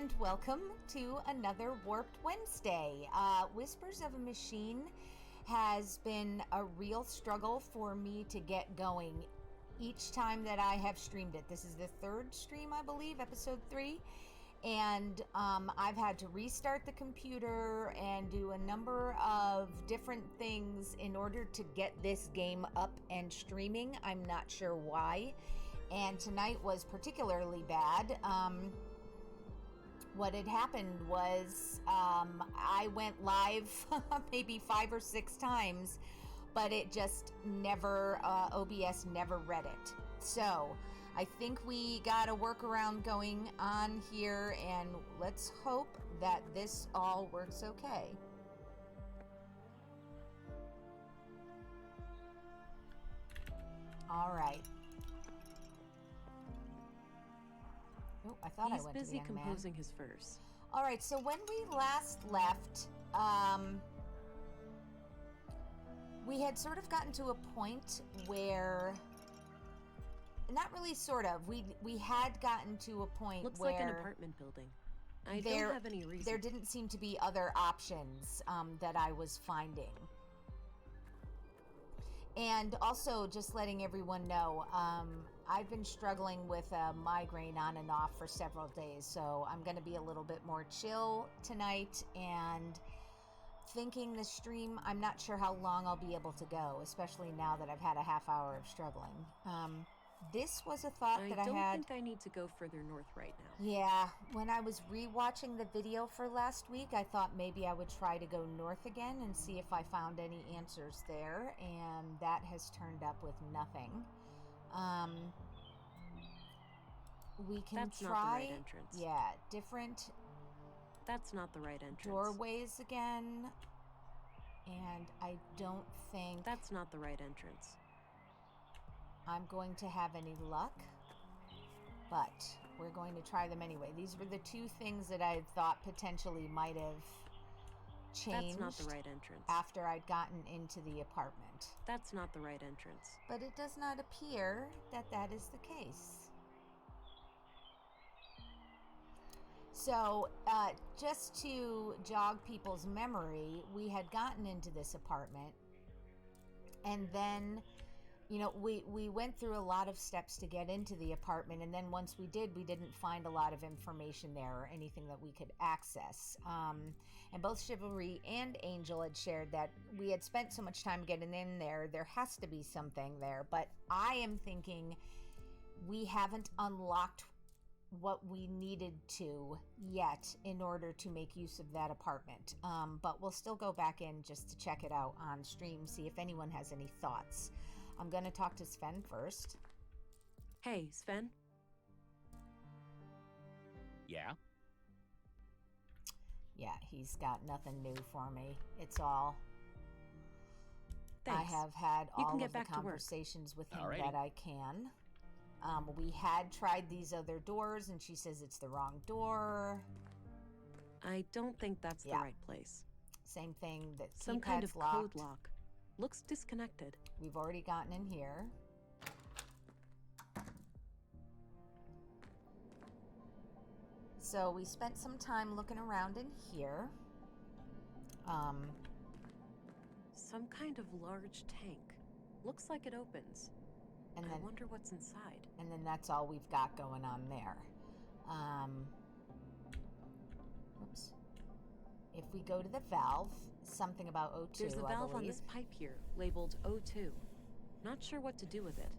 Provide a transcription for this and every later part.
and welcome to another Warped Wednesday. Whispers of a Machine has been a real struggle for me to get going each time that I have streamed it. This is the third stream, I believe, episode 3. And I've had to restart the computer and do a number of different things in order to get this game up and streaming. I'm not sure why. And tonight was particularly bad. What had happened was I went live maybe 5 or 6 times, but it just never, OBS never read it. So I think we got a workaround going on here, and let's hope that this all works okay. All right. Oh, I thought I went to the young man. He's busy composing his verse. All right, so when we last left, we had sort of gotten to a point where, not really sort of, we had gotten to a point Looks where like an apartment building. I don't have any reason. There didn't seem to be other options that I was finding. And also, just letting everyone know, I've been struggling with a migraine on and off for several days, so I'm going to be a little bit more chill tonight, and thinking the stream, I'm not sure how long I'll be able to go, especially now that I've had a half hour of struggling. This was a thought that I had. I don't think I need to go further north right now. Yeah, when I was rewatching the video for last week, I thought maybe I would try to go north again and see if I found any answers there, and that has turned up with nothing. We can That's try. Not the right entrance. Yeah, different. That's not the right entrance. Doorways again, and I don't think that's not the right entrance. I'm going to have any luck, but we're going to try them anyway. These were the two things that I thought potentially might have changed. That's not the right entrance. After I'd gotten into the apartment. That's not the right entrance. But it does not appear that that is the case. So, just to jog people's memory, we had gotten into this apartment, and then, you know, we went through a lot of steps to get into the apartment, and then once we did, we didn't find a lot of information there or anything that we could access. And both Chivalry and Angel had shared that we had spent so much time getting in there, there has to be something there, but I am thinking we haven't unlocked what we needed to yet in order to make use of that apartment. But we'll still go back in just to check it out on stream, see if anyone has any thoughts. I'm going to talk to Sven first. Hey, Sven? Yeah? Yeah, he's got nothing new for me. It's all... Thanks. I have had all of the back conversations with him Alrighty. that I can. We had tried these other doors, and she says it's the wrong door. I don't think that's the right place. Same thing, that some kind of locked. code lock. Looks disconnected. We've already gotten in here. So we spent some time looking around in here. Some kind of large tank. Looks like it opens. And I wonder what's inside. And then that's all we've got going on there. Oops. If we go to the valve, something about O2, There's a valve I on this pipe here, labeled O2. Not sure what to do with it.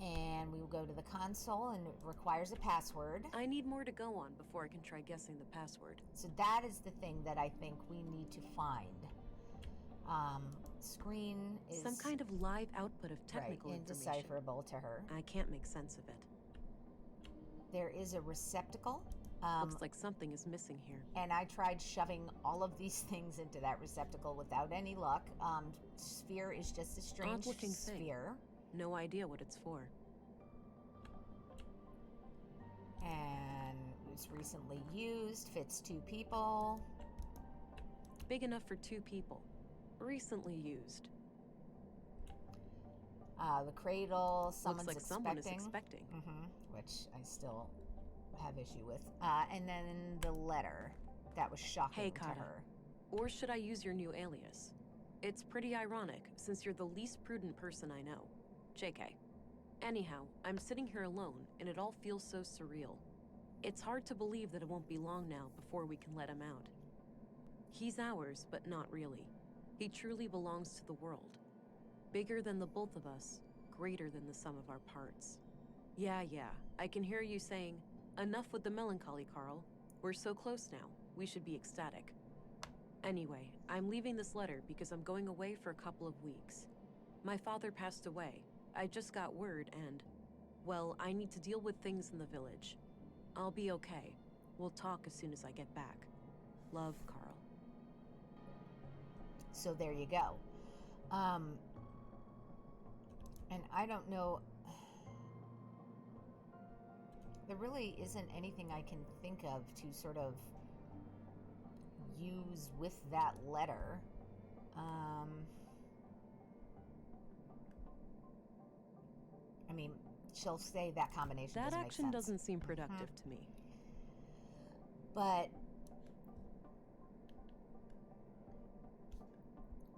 And we will go to the console, and it requires a password. I need more to go on before I can try guessing the password. So that is the thing that I think we need to find. Screen is... some kind of live output of technical right, information. indecipherable to her. I can't make sense of it. There is a receptacle. Looks like something is missing here. And I tried shoving all of these things into that receptacle without any luck. Sphere is just a strange odd-looking sphere. Thing. No idea what it's for. And it was recently used, fits 2 people. Big enough for 2 people. Recently used. The cradle, someone's Looks like someone is expecting. expecting. Which I still have issue with. And then the letter. That was shocking Hey, to Kata. her. Or should I use your new alias? It's pretty ironic, since you're the least prudent person I know. JK. Anyhow, I'm sitting here alone, and it all feels so surreal. It's hard to believe that it won't be long now before we can let him out. He's ours, but not really. He truly belongs to the world. Bigger than the both of us, greater than the sum of our parts. Yeah, I can hear you saying, enough with the melancholy, Carl. We're so close now, we should be ecstatic. Anyway, I'm leaving this letter because I'm going away for a couple of weeks. My father passed away. I just got word and, well, I need to deal with things in the village. I'll be okay. We'll talk as soon as I get back. Love, Carl. So there you go. And I don't know, there really isn't anything I can think of to sort of use with that letter. I mean, she'll say that combination That doesn't make action sense. doesn't seem productive to me. But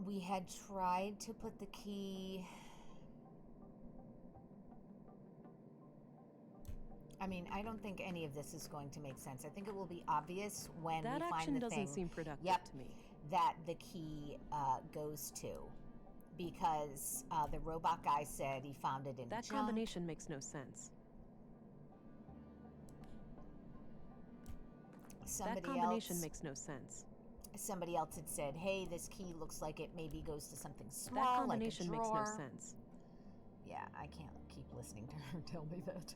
we had tried to put the key... I mean, I don't think any of this is going to make sense. I think it will be obvious when that we find action the doesn't thing seem productive to me. that the key goes to. Because the robot guy said he found it in That junk. combination makes no sense. Makes no sense. Somebody else had said, hey, this key looks like it maybe goes to something small, that combination like a drawer. Makes no sense. Yeah, I can't keep listening to her tell me that.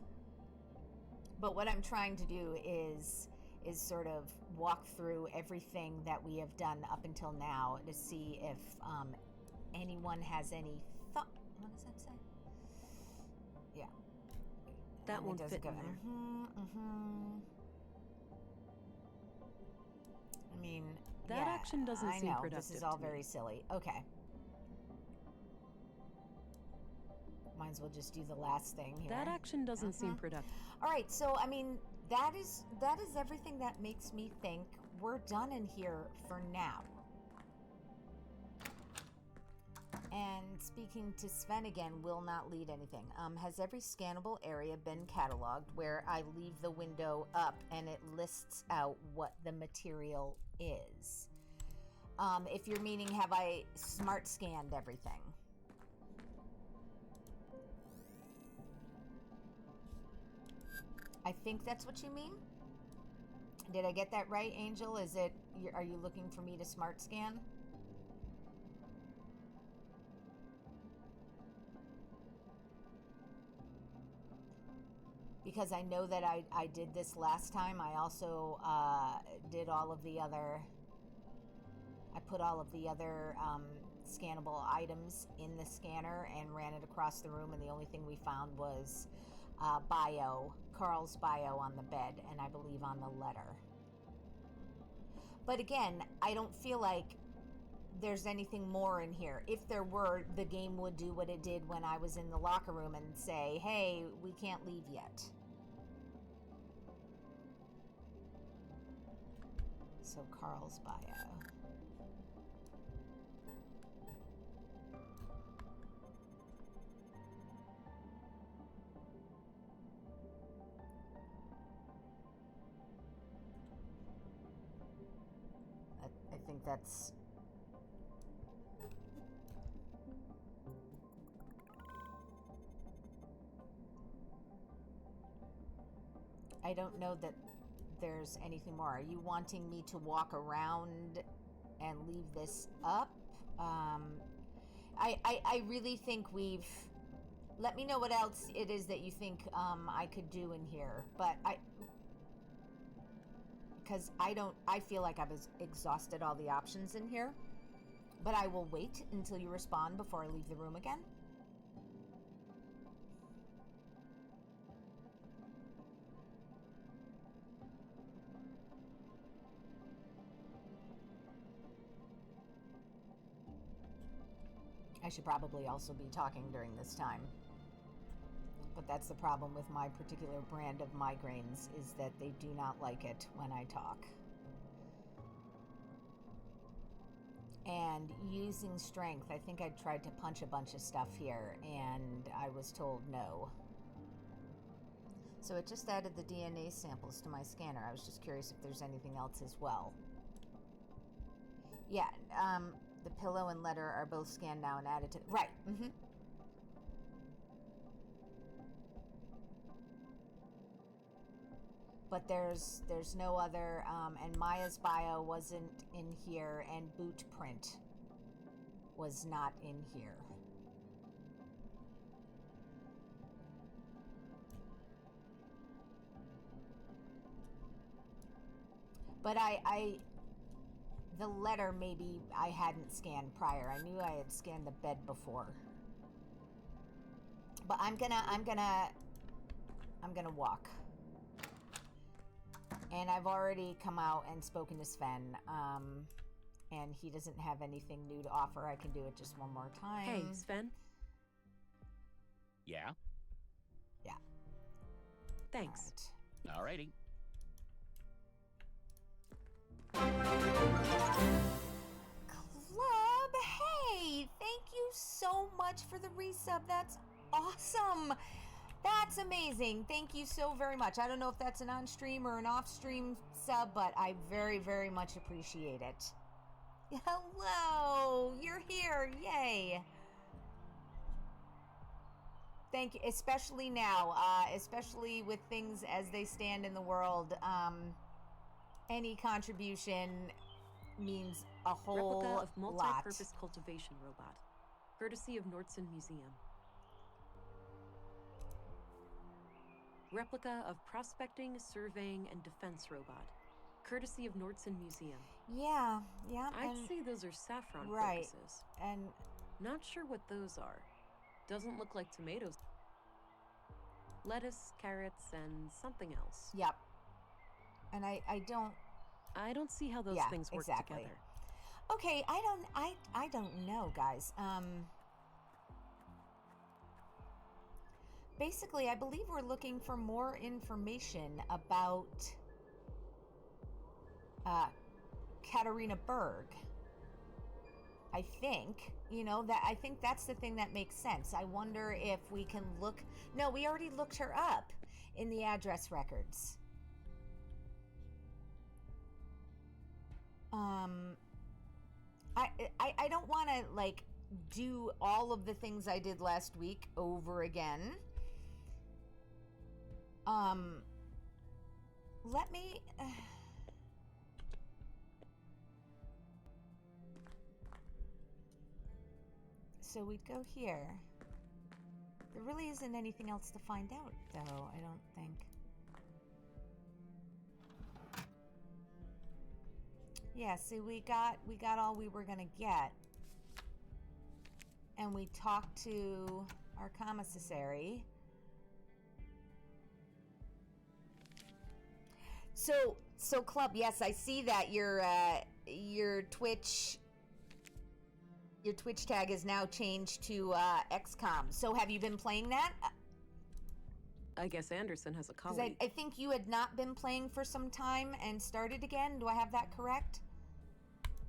But what I'm trying to do is sort of walk through everything that we have done up until now to see if anyone has any thought. What does that say? Yeah. That won't fit in there. I mean, that action doesn't seem productive. This is all very silly. Okay. Might as well just do the last thing here. That action doesn't seem productive. All right, so I mean, that is everything that makes me think we're done in here for now. And speaking to Sven again will not lead anything. Has every scannable area been cataloged where I leave the window up and it lists out what the material is? If you're meaning, have I smart scanned everything? I think that's what you mean. Did I get that right, Angel? Are you looking for me to smart scan? Because I know that I did this last time. I also did all of the other... I put all of the other scannable items in the scanner and ran it across the room, and the only thing we found was Carl's bio on the bed, and I believe on the letter. But again, I don't feel like there's anything more in here. If there were, the game would do what it did when I was in the locker room and say, hey, we can't leave yet. So Carl's bio. I think that's... I don't know that there's anything more. Are you wanting me to walk around and leave this up? I really think we've... Let me know what else it is that you think I could do in here. But because I feel like I've exhausted all the options in here. But I will wait until you respond before I leave the room again. I should probably also be talking during this time. But that's the problem with my particular brand of migraines, is that they do not like it when I talk. And using strength, I think I tried to punch a bunch of stuff here, and I was told no. So it just added the DNA samples to my scanner. I was just curious if there's anything else as well. Yeah, the pillow and letter are both scanned now and added to... Right, mm-hmm. But there's no other, and Maya's bio wasn't in here, and boot print was not in here. But the letter maybe I hadn't scanned prior. I knew I had scanned the bed before. But I'm gonna walk. And I've already come out and spoken to Sven, and he doesn't have anything new to offer. I can do it just one more time. Hey, Sven? Yeah? Yeah. Thanks. All righty. Club, hey! Thank you so much for the resub. That's awesome! That's amazing. Thank you so very much. I don't know if that's an on-stream or an off-stream sub, but I very, very much appreciate it. Hello! You're here. Yay! Thank you, especially now, especially with things as they stand in the world. Any contribution means a whole Replica of lot. multi-purpose cultivation robot, courtesy of Nordson Museum. Replica of prospecting, surveying, and defense robot, courtesy of Nordson Museum. Yeah. I'd say those are saffron right, focuses. And not sure what those are. Doesn't look like tomatoes. Lettuce, carrots, and something else. Yep. And I don't see how those things work together. Okay, I don't know, guys. Basically, I believe we're looking for more information about Katarina Berg. I think, I think that's the thing that makes sense. I wonder if we can look... No, we already looked her up in the address records. I don't want to, do all of the things I did last week over again. Let me... So we'd go here. There really isn't anything else to find out, though, I don't think. Yeah, see, we got all we were gonna get. And we talked to our commissary. So Club, yes, I see that your Twitch tag is now changed to XCOM. So have you been playing that? I guess Anderson has a colleague. I think you had not been playing for some time and started again. Do I have that correct?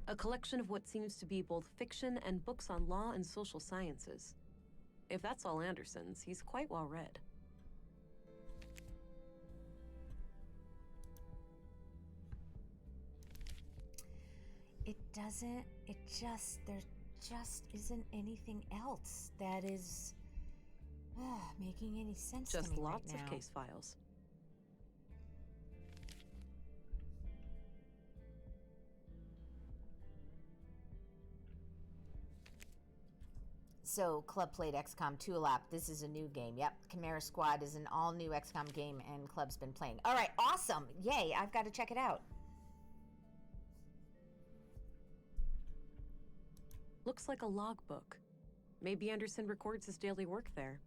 A collection of what seems to be both fiction and books on law and social sciences. If that's all Anderson's, he's quite well read. There just isn't anything else that is making any sense to me right now. Just lots of case files. So, Club played XCOM 2 a lot. This is a new game. Yep, Chimera Squad is an all-new XCOM game, and Club's been playing. All right, awesome. Yay, I've got to check it out. Looks like a logbook. Maybe Anderson records his daily work there.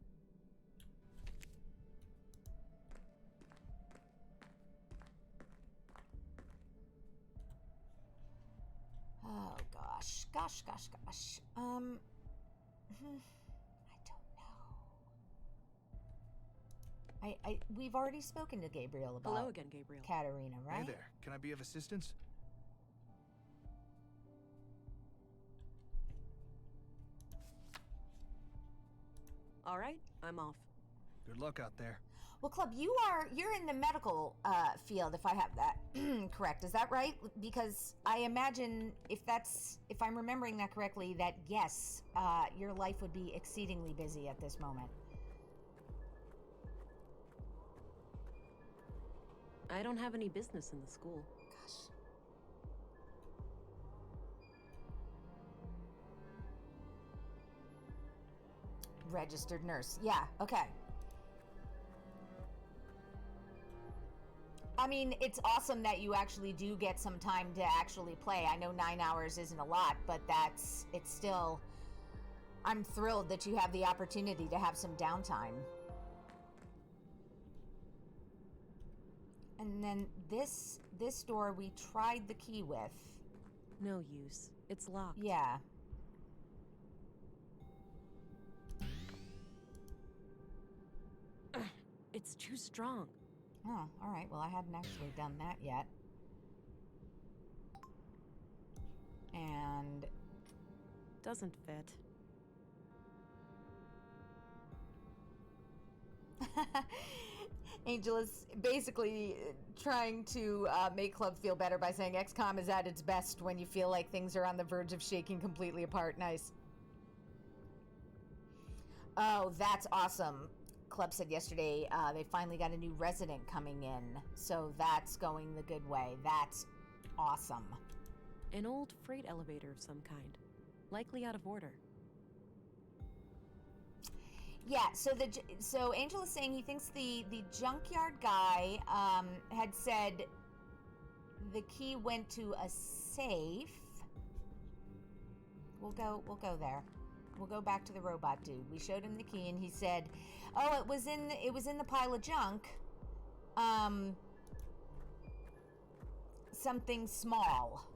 Oh, gosh. I don't know. We've already spoken to Gabriel about Hello again, Gabriel. Katerina, right? Hey there. Can I be of assistance? All right, I'm off. Good luck out there. Well, Club, you're in the medical field, if I have that correct. Is that right? Because I imagine if I'm remembering that correctly, that yes, your life would be exceedingly busy at this moment. I don't have any business in the school. Gosh. Registered nurse. Yeah, okay. I mean, it's awesome that you actually do get some time to actually play. I know 9 hours isn't a lot, but it's still, I'm thrilled that you have the opportunity to have some downtime. And then this door we tried the key with. No use. It's locked. Yeah. It's too strong. Oh, all right. Well, I hadn't actually done that yet. And Doesn't fit. Angel is basically trying to make Club feel better by saying XCOM is at its best when you feel like things are on the verge of shaking completely apart. Nice. Oh, that's awesome. Club said yesterday they finally got a new resident coming in, so that's going the good way. That's awesome. An old freight elevator of some kind. Likely out of order. Yeah, so Angel is saying he thinks the junkyard guy had said the key went to a safe. We'll go there. We'll go back to the robot dude. We showed him the key and he said, "Oh, it was in the pile of junk. Something small."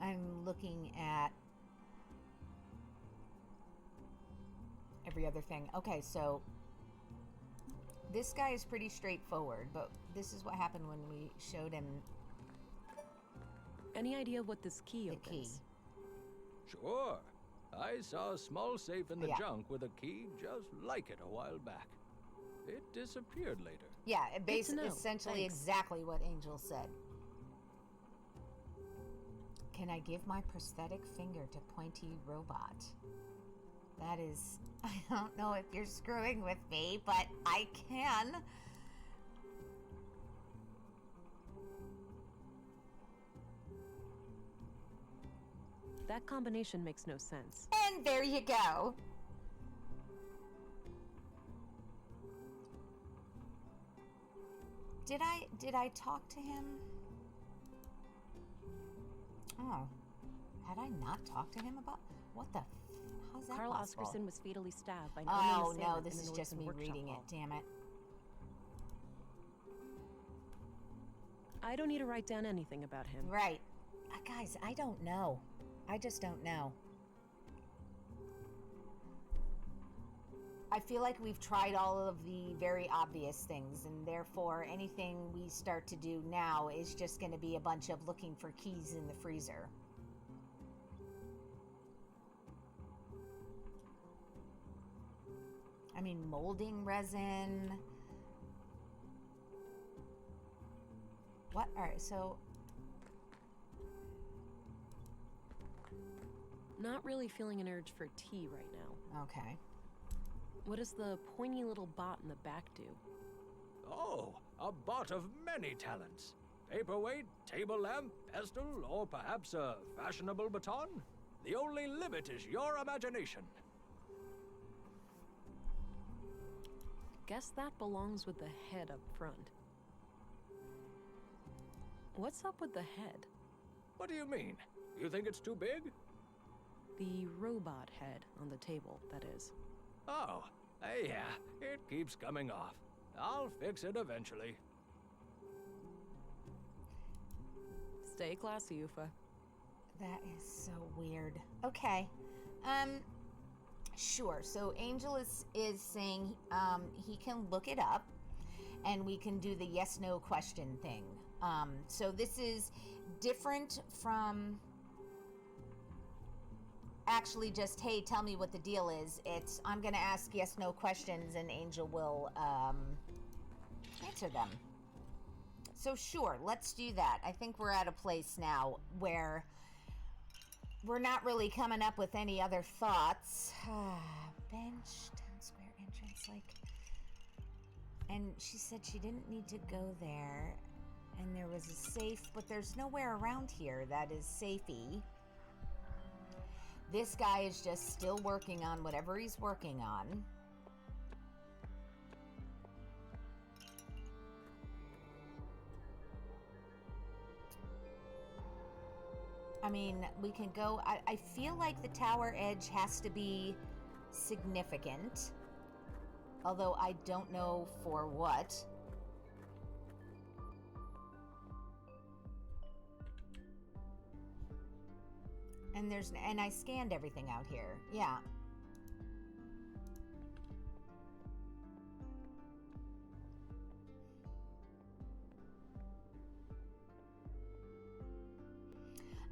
I'm looking at every other thing. Okay, so this guy is pretty straightforward, but this is what happened when we showed him Any idea what this key the opens? key. Sure. I saw a small safe in the Yeah. junk with a key just like it a while back. It disappeared later. Yeah, it Good to know. essentially Thanks. exactly what Angel said. Can I give my prosthetic finger to Pointy Robot? That is, I don't know if you're screwing with me, but I can. That combination makes no sense. And there you go. Did I talk to him? Oh, had I not talked to him about what the? How's that Carl possible? Oscarson was fatally stabbed by an Oh unknown no, assailant this in is the just Northern me workshop reading it. hall. Damn it. I don't need to write down anything about him. Right, guys. I don't know. I just don't know. I feel like we've tried all of the very obvious things, and therefore anything we start to do now is just going to be a bunch of looking for keys in the freezer. I mean, molding resin. What? All right, so Not really feeling an urge for tea right now. okay. What does the pointy little bot in the back do? Oh, a bot of many talents. Paperweight, table lamp, pestle, or perhaps a fashionable baton? The only limit is your imagination. Guess that belongs with the head up front. What's up with the head? What do you mean? You think it's too big? The robot head on the table, that is. Oh, yeah, it keeps coming off. I'll fix it eventually. Stay classy, Ufa. That is so weird. Okay. Sure. So Angel is saying he can look it up and we can do the yes no question thing. So this is different from actually just, hey, tell me what the deal is. It's I'm going to ask yes no questions and Angel will answer them. So sure, let's do that. I think we're at a place now where we're not really coming up with any other thoughts. Bench, town square entrance, like... And she said she didn't need to go there. And there was a safe, but there's nowhere around here that is safey. This guy is just still working on whatever he's working on. I mean, we can go... I feel like the tower edge has to be significant. Although I don't know for what. And I scanned everything out here. Yeah.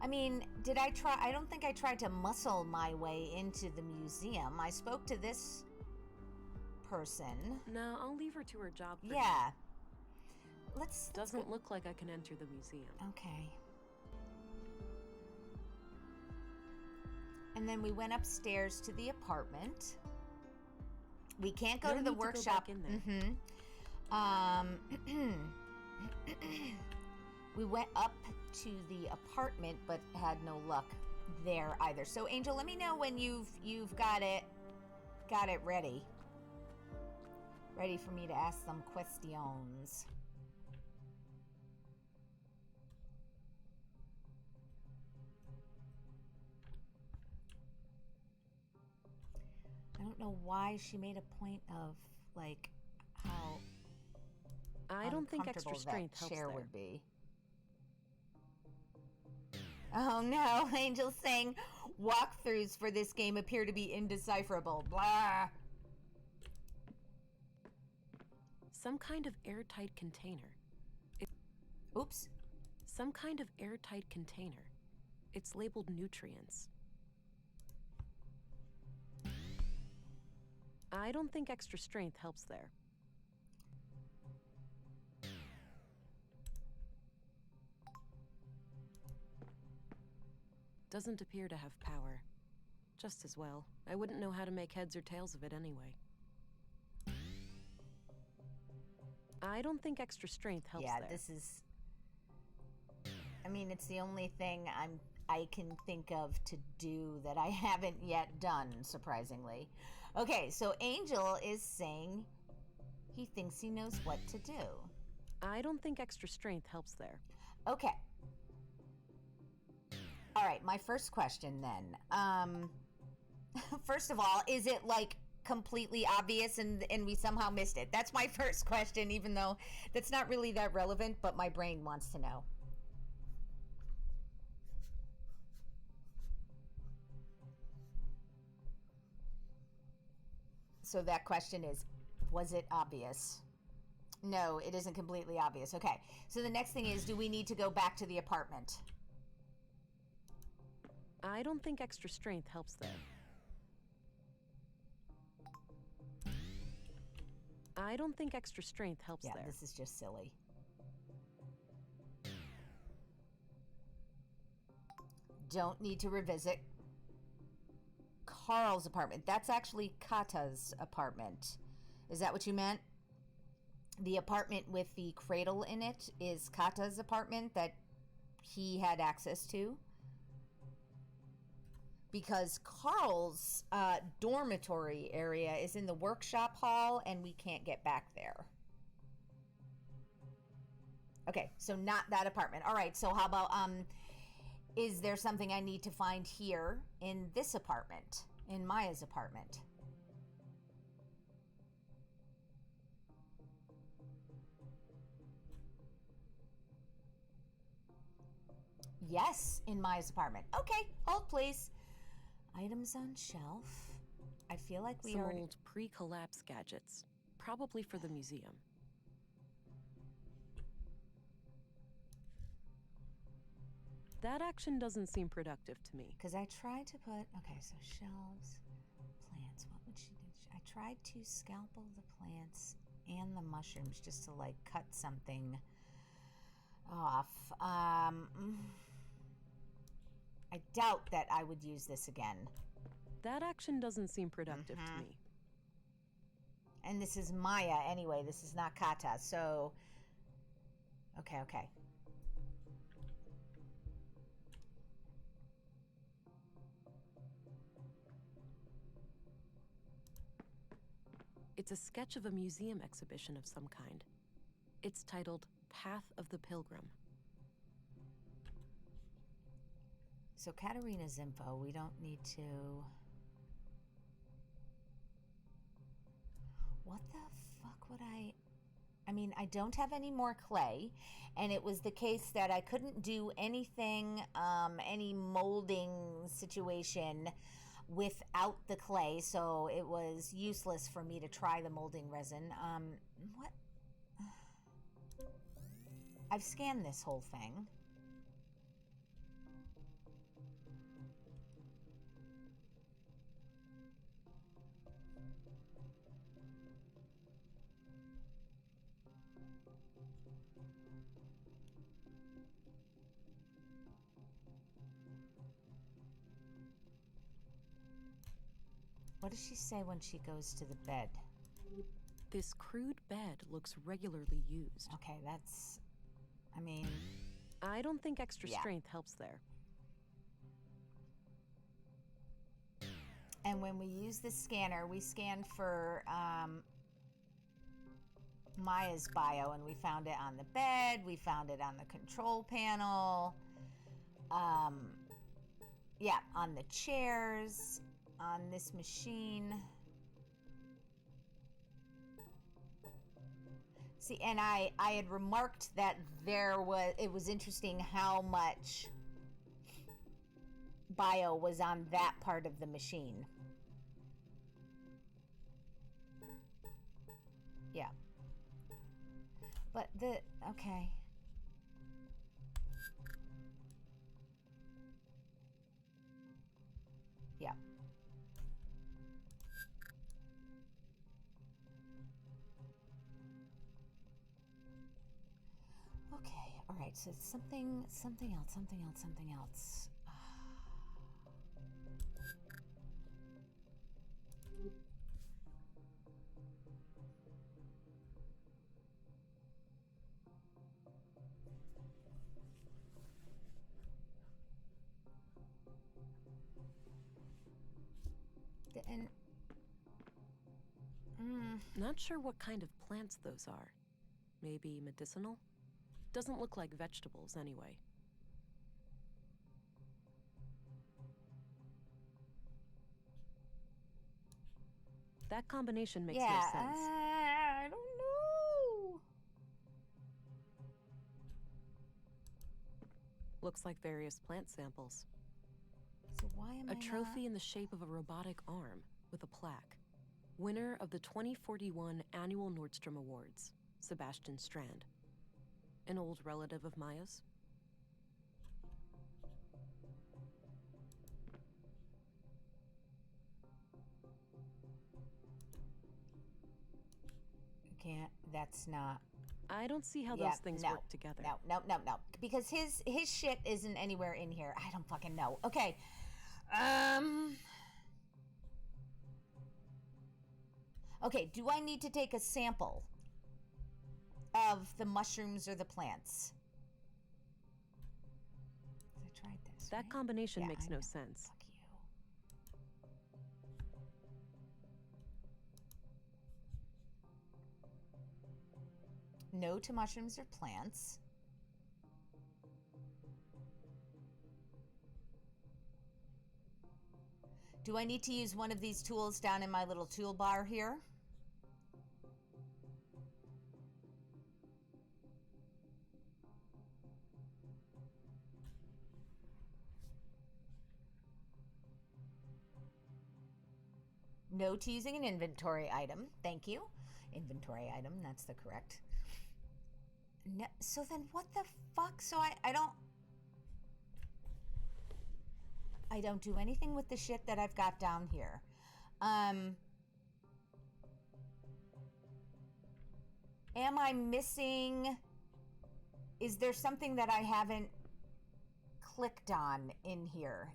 I mean, did I try? I don't think I tried to muscle my way into the museum. I spoke to this person. No, I'll leave her to her job for now. Yeah. Let's Doesn't go. look like I can enter the museum. Okay. And then we went upstairs to the apartment. We can't go No to the need to go workshop. back in there. We went up to the apartment, but had no luck there either. So, Angel, let me know when you've got it ready. Ready for me to ask some questions. I don't know why she made a point of, like, how I don't think extra uncomfortable strength that helps chair there. would be. Oh no, Angel's saying walkthroughs for this game appear to be indecipherable. Blah. Some kind of airtight container. Oops. Some kind of airtight container. It's labeled nutrients. I don't think extra strength helps there. Doesn't appear to have power. Just as well. I wouldn't know how to make heads or tails of it anyway. I don't think extra strength helps Yeah, there. this is... I mean, it's the only thing I can think of to do that I haven't yet done, surprisingly. Okay, so Angel is saying he thinks he knows what to do. I don't think extra strength helps there. Okay. All right, my first question then. First of all, is it like completely obvious and we somehow missed it? That's my first question, even though that's not really that relevant, but my brain wants to know. So that question is, was it obvious? No, it isn't completely obvious. Okay, so the next thing is, do we need to go back to the apartment? I don't think extra strength helps there. I don't think extra strength helps Yeah, there. this is just silly. Don't need to revisit Carl's apartment. That's actually Kata's apartment. Is that what you meant? The apartment with the cradle in it is Kata's apartment that he had access to. Because Carl's dormitory area is in the workshop hall and we can't get back there. Okay, so not that apartment. All right, so how about is there something I need to find here in this apartment, in Maya's apartment? Yes, in Maya's apartment. Okay, hold please. Items on shelf. I feel like we Some already... old pre-collapse gadgets, probably for the museum. That action doesn't seem productive to me. Because I tried to put... Okay, so shelves, plants. What would she do? I tried to scalpel the plants and the mushrooms just to, like, cut something off. I doubt that I would use this again. That action doesn't seem productive to me. And this is Maya anyway. This is not Kata, so... Okay, okay. It's a sketch of a museum exhibition of some kind. It's titled Path of the Pilgrim. So Katarina's info, we don't need to... What the fuck would I mean, I don't have any more clay, and it was the case that I couldn't do anything, any molding situation without the clay, so it was useless for me to try the molding resin. What? I've scanned this whole thing. What does she say when she goes to the bed? This crude bed looks regularly used. Okay, that's... I mean... I don't think extra strength helps there. And when we use the scanner, we scanned for Maya's bio, and we found it on the bed, we found it on the control panel, yeah, on the chairs, on this machine. See, and I had remarked that it was interesting how much bio was on that part of the machine. Yeah. But okay. Yeah. Okay, all right, so it's something else. And Not sure what kind of plants those are. Maybe medicinal? Doesn't look like vegetables anyway. That combination makes no sense. I don't know. Looks like various plant samples. So why am I A trophy in the shape of a robotic arm with a plaque. Winner of the 2041 annual Nordstrom Awards, Sebastian Strand. An old relative of Maya's? That's not... I don't see how those things work together. No. Because his shit isn't anywhere in here. I don't fucking know. Okay. Okay, do I need to take a sample of the mushrooms or the plants? I tried this, That right? combination Yeah, makes I no know. sense. Fuck you. No to mushrooms or plants. Do I need to use one of these tools down in my little toolbar here? No to using an inventory item. Thank you. Inventory item, that's the correct. No, so then what the fuck? So I don't do anything with the shit that I've got down here. Am I missing? Is there something that I haven't clicked on in here?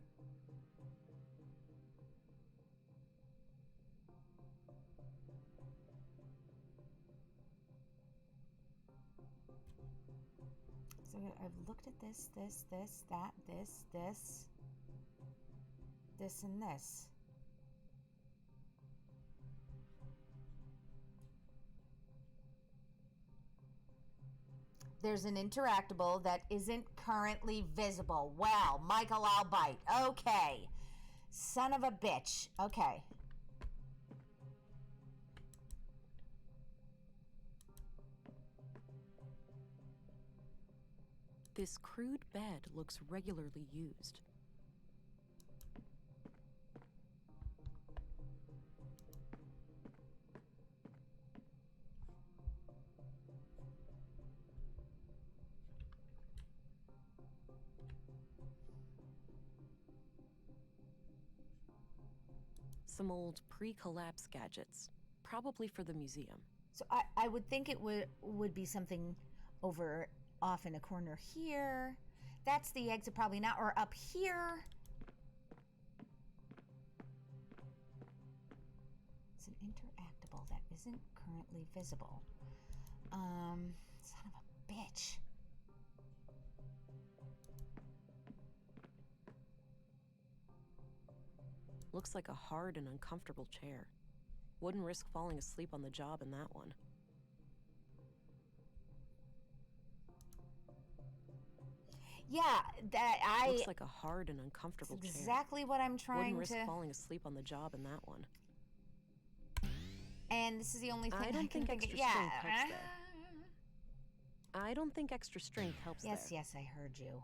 So I've looked at this, that, this, and this. There's an interactable that isn't currently visible. Well, Michael, I'll bite. Okay. Son of a bitch. Okay. This crude bed looks regularly used. Some old pre-collapse gadgets, probably for the museum. So I would think it would be something over off in a corner here. That's the exit, probably not, or up here. It's an interactable that isn't currently visible. Son of a bitch. Looks like a hard and uncomfortable chair. Wouldn't risk falling asleep on the job in that one. Yeah, that Looks like a hard and uncomfortable chair. Exactly what I'm trying Wouldn't to. risk falling asleep on the job in that one. And this is the only thing I don't think extra strength helps there. I don't think extra strength helps there. Yes, I heard you.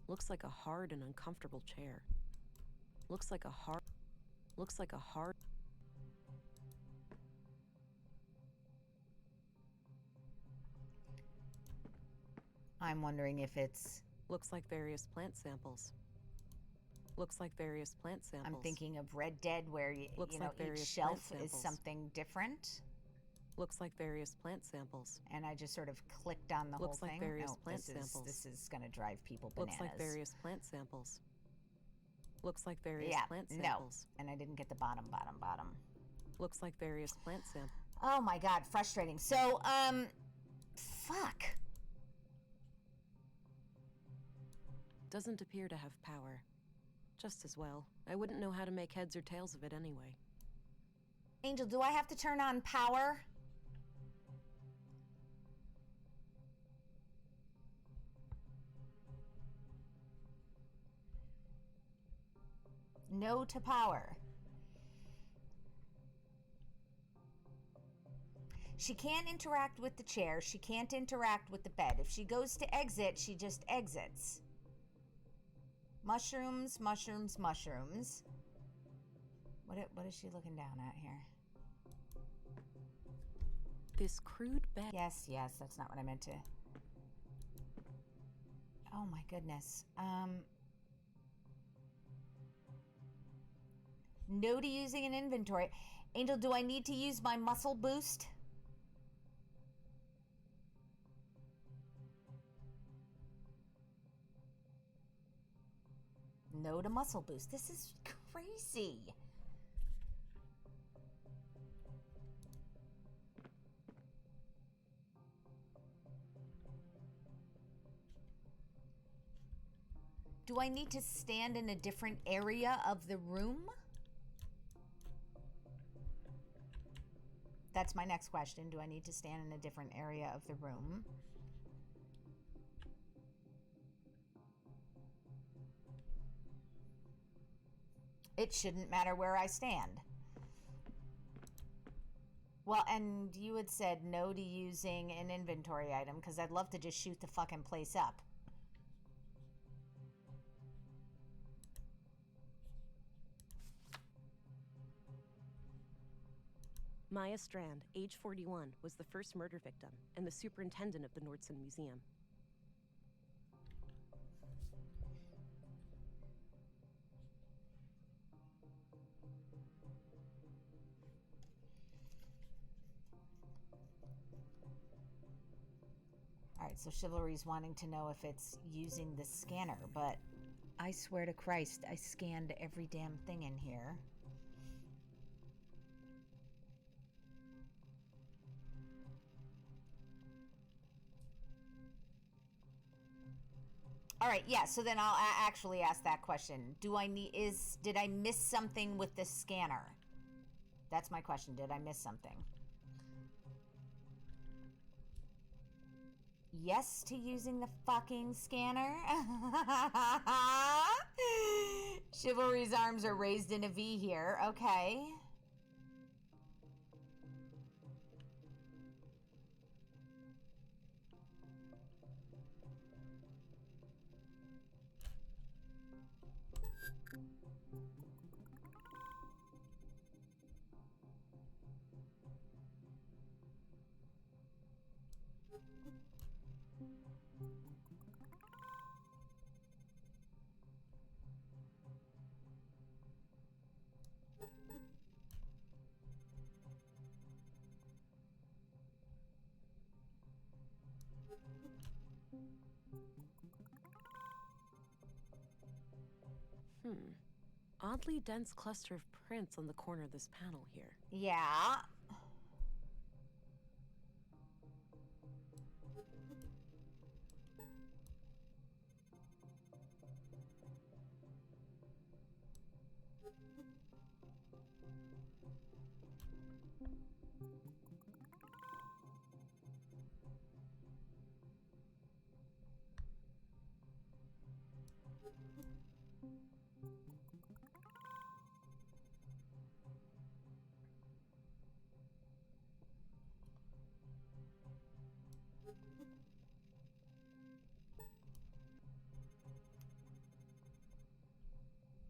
Looks like a hard and uncomfortable chair. Looks like a hard. I'm wondering if it's. Looks like various plant samples. Looks like various plant samples. I'm thinking of Red Dead, where you know each shelf is something different. Looks like various plant samples. And I just sort of clicked on the whole thing. Looks like various plant samples. This is going to drive people bananas. Looks like various plant samples. Looks like various plant samples. No, and I didn't get the bottom. Looks like various plant samples. Oh my god, frustrating. So, fuck. Doesn't appear to have power. Just as well. I wouldn't know how to make heads or tails of it anyway. Angel, do I have to turn on power? No to power. She can't interact with the chair. She can't interact with the bed. If she goes to exit, she just exits. Mushrooms. What is she looking down at here? This crude bed. Yes, that's not what I meant to. Oh my goodness. No to using an inventory. Angel, do I need to use my muscle boost? No to muscle boost. This is crazy. Do I need to stand in a different area of the room? That's my next question. Do I need to stand in a different area of the room? It shouldn't matter where I stand. Well, and you had said no to using an inventory item, because I'd love to just shoot the fucking place up. Maya Strand, age 41, was the first murder victim and the superintendent of the Nordson Museum. Alright, so Chivalry's wanting to know if it's using the scanner, but I swear to Christ, I scanned every damn thing in here. Alright, yeah, so then I'll actually ask that question. Did I miss something with the scanner? That's my question. Did I miss something? Yes to using the fucking scanner. Chivalry's arms are raised in a V here. Okay. Oddly dense cluster of prints on the corner of this panel here. Yeah.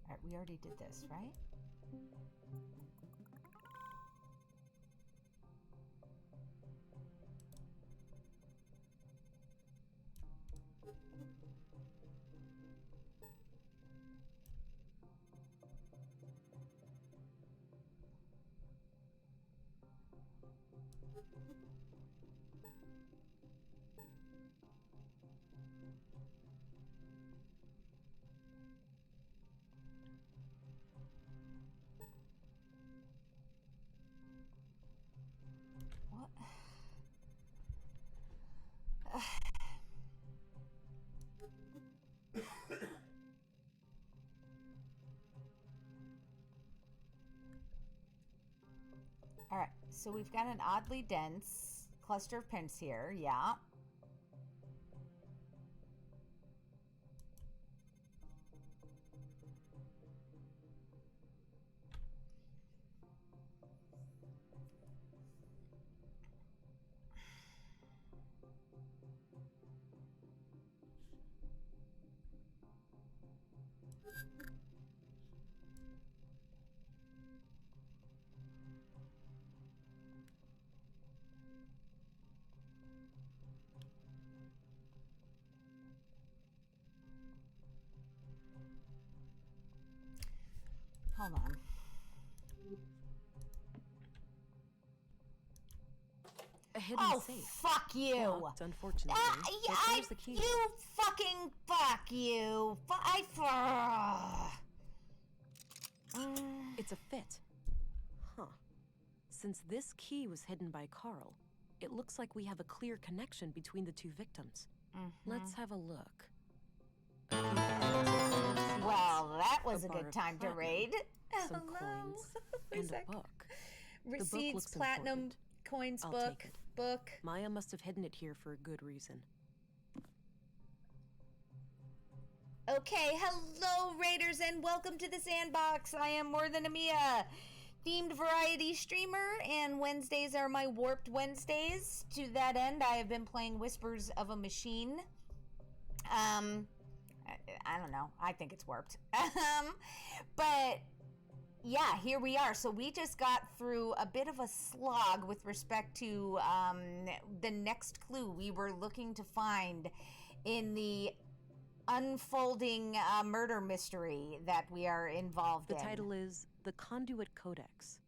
Alright, we already did this, right? What? Alright, so we've got an oddly dense cluster of prints here, yeah. Hold on. A hidden safe. Fuck you! Locked, unfortunately. But there's the key. You fucking fuck you! It's a fit. Huh. Since this key was hidden by Carl, it looks like we have a clear connection between the two victims. Let's have a look. Well, that was a bar good of time to raid. Some Hello. coins Wait and a book. Receipts, looks platinum, important. coins, I'll book, take it. book. Maya must have hidden it here for a good reason. Okay, hello Raiders and welcome to the Sandbox. I am More Than a Mia, themed variety streamer, and Wednesdays are my Warped Wednesdays. To that end, I have been playing Whispers of a Machine. I don't know. I think it's warped. But yeah, here we are. So we just got through a bit of a slog with respect to the next clue we were looking to find in the unfolding murder mystery that we are involved in. The title is The Conduit Codex.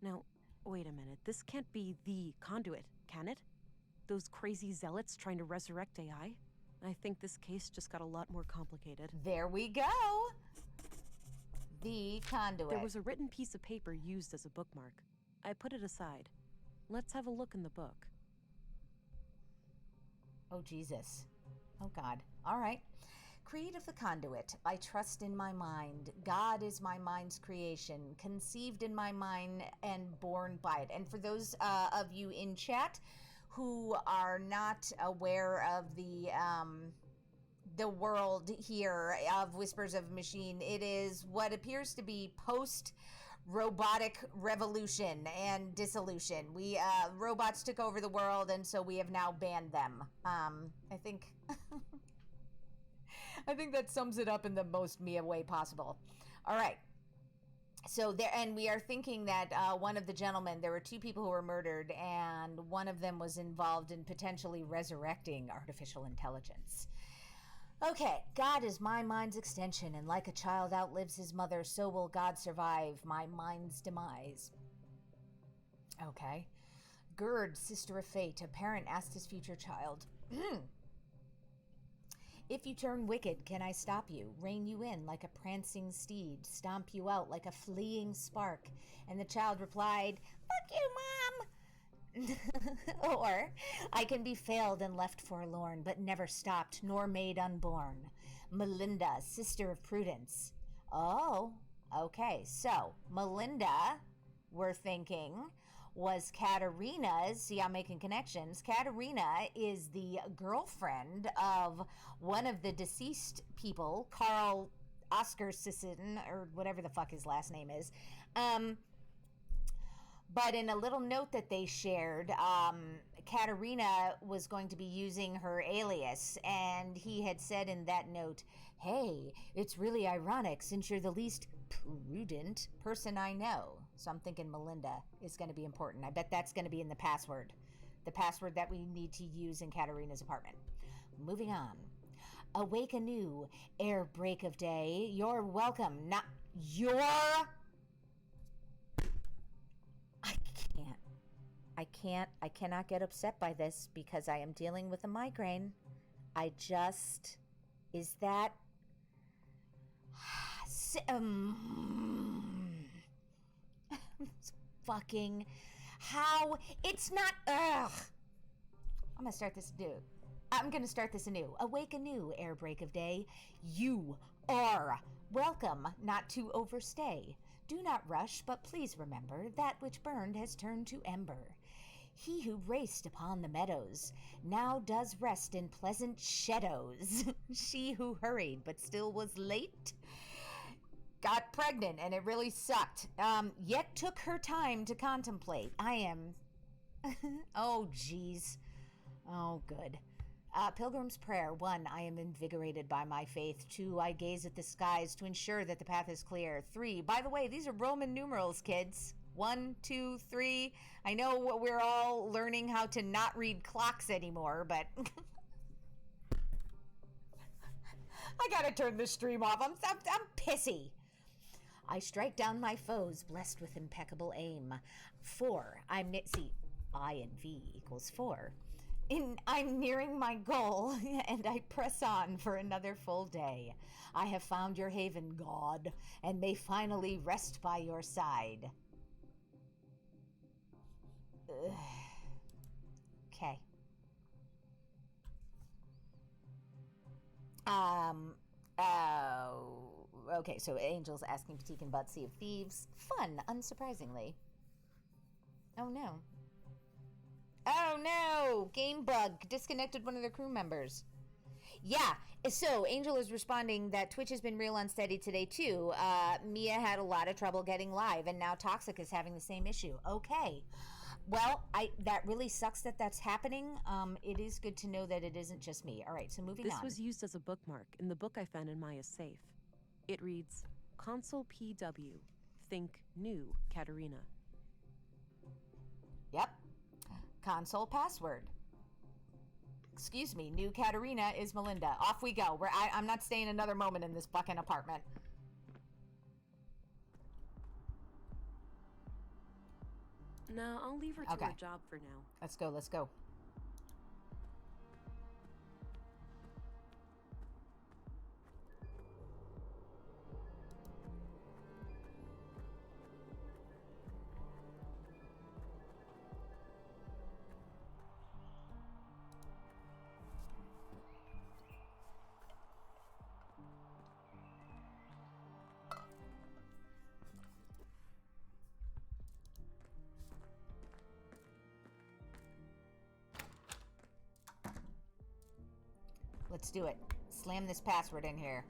Now, wait a minute. This can't be the Conduit, can it? Those crazy zealots trying to resurrect AI? I think this case just got a lot more complicated. There we go. The Conduit. There was a written piece of paper used as a bookmark. I put it aside. Let's have a look in the book. Oh, Jesus. Oh, God. All right. Creed of the Conduit. I trust in my mind. God is my mind's creation, conceived in my mind and born by it. And for those of you in chat who are not aware of the world here of Whispers of a Machine, it is what appears to be post-robotic revolution and dissolution. We robots took over the world, and so we have now banned them. I think I think that sums it up in the most Mia way possible. All right. So there, and we are thinking that one of the gentlemen, there were two people who were murdered, and one of them was involved in potentially resurrecting artificial intelligence. Okay, God is my mind's extension, and like a child outlives his mother, so will God survive my mind's demise. Okay. Gerd, sister of fate, a parent asked his future child, if you turn wicked, can I stop you? Rein you in like a prancing steed, stomp you out like a fleeing spark? And the child replied, fuck you, Mom! Or, I can be failed and left forlorn, but never stopped nor made unborn. Melinda, sister of Prudence. Oh, okay. So, Melinda, we're thinking, was Katerina's, see, I'm making connections. Katerina is the girlfriend of one of the deceased people, Carl Oscarsson, or whatever the fuck his last name is. But in a little note that they shared, Katerina was going to be using her alias, and he had said in that note, hey, it's really ironic since you're the least prudent person I know. So I'm thinking Melinda is going to be important. I bet that's going to be in the password that we need to use in Katerina's apartment. Moving on. Awake anew, ere break of day. You're welcome, not your... I cannot get upset by this because I am dealing with a migraine. Is that... fucking... How... It's not... Ugh! I'm gonna start this anew. Awake anew, ere break of day. You are welcome, not to overstay. Do not rush, but please remember that which burned has turned to ember. He who raced upon the meadows now does rest in pleasant shadows. She who hurried but still was late got pregnant, and it really sucked. Yet took her time to contemplate. I am... oh, jeez. Oh, good. Pilgrim's Prayer. 1, I am invigorated by my faith. 2, I gaze at the skies to ensure that the path is clear. 3, by the way, these are Roman numerals, kids. 1, 2, 3. I know we're all learning how to not read clocks anymore, but... I gotta turn this stream off. I'm pissy. I strike down my foes, blessed with impeccable aim. 4, I and V equals 4. I'm nearing my goal, and I press on for another full day. I have found your haven, God, and may finally rest by your side. Okay. Okay, so Angel's asking Patik and Bud Sea of Thieves. Fun, unsurprisingly. Oh no. Oh no! Game bug. Disconnected one of their crew members. Yeah. So Angel is responding that Twitch has been real unsteady today too. Mia had a lot of trouble getting live, and now Toxic is having the same issue. Okay. Well, that really sucks that that's happening. It is good to know that it isn't just me. All right, so moving on. This was used as a bookmark in the book I found in Maya's safe. It reads, Console PW, think new, Katerina. Yep. Console password. Excuse me, new Katerina is Melinda. Off we go. I'm not staying another moment in this fucking apartment. No, I'll leave her to her job for now. Let's go, let's go. Let's do it. Slam this password in here.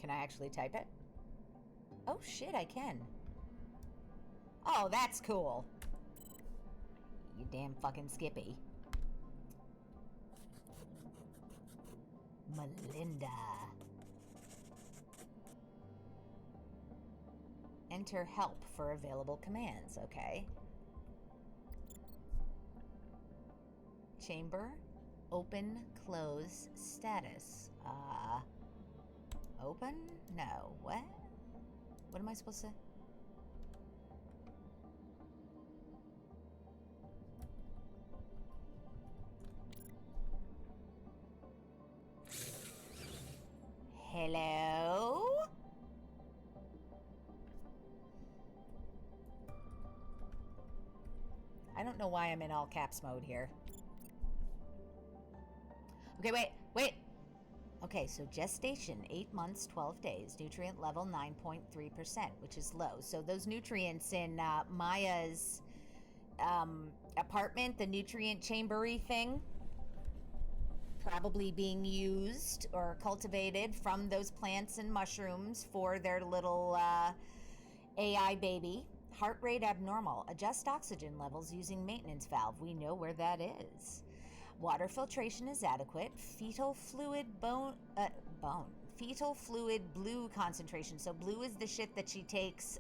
Can I actually type it? Oh shit, I can. Oh, that's cool. You damn fucking Skippy. Melinda. Enter help for available commands, okay. Chamber, open, close, status. Open? No, what? What am I supposed to? Hello? I don't know why I'm in all caps mode here. Okay, wait. Okay, so gestation, 8 months, 12 days. Nutrient level, 9.3%, which is low. So those nutrients in Maya's apartment, the nutrient chambery thing, probably being used or cultivated from those plants and mushrooms for their little AI baby. Heart rate abnormal. Adjust oxygen levels using maintenance valve. We know where that is. Water filtration is adequate. Fetal fluid fetal fluid blue concentration. So blue is the shit that she takes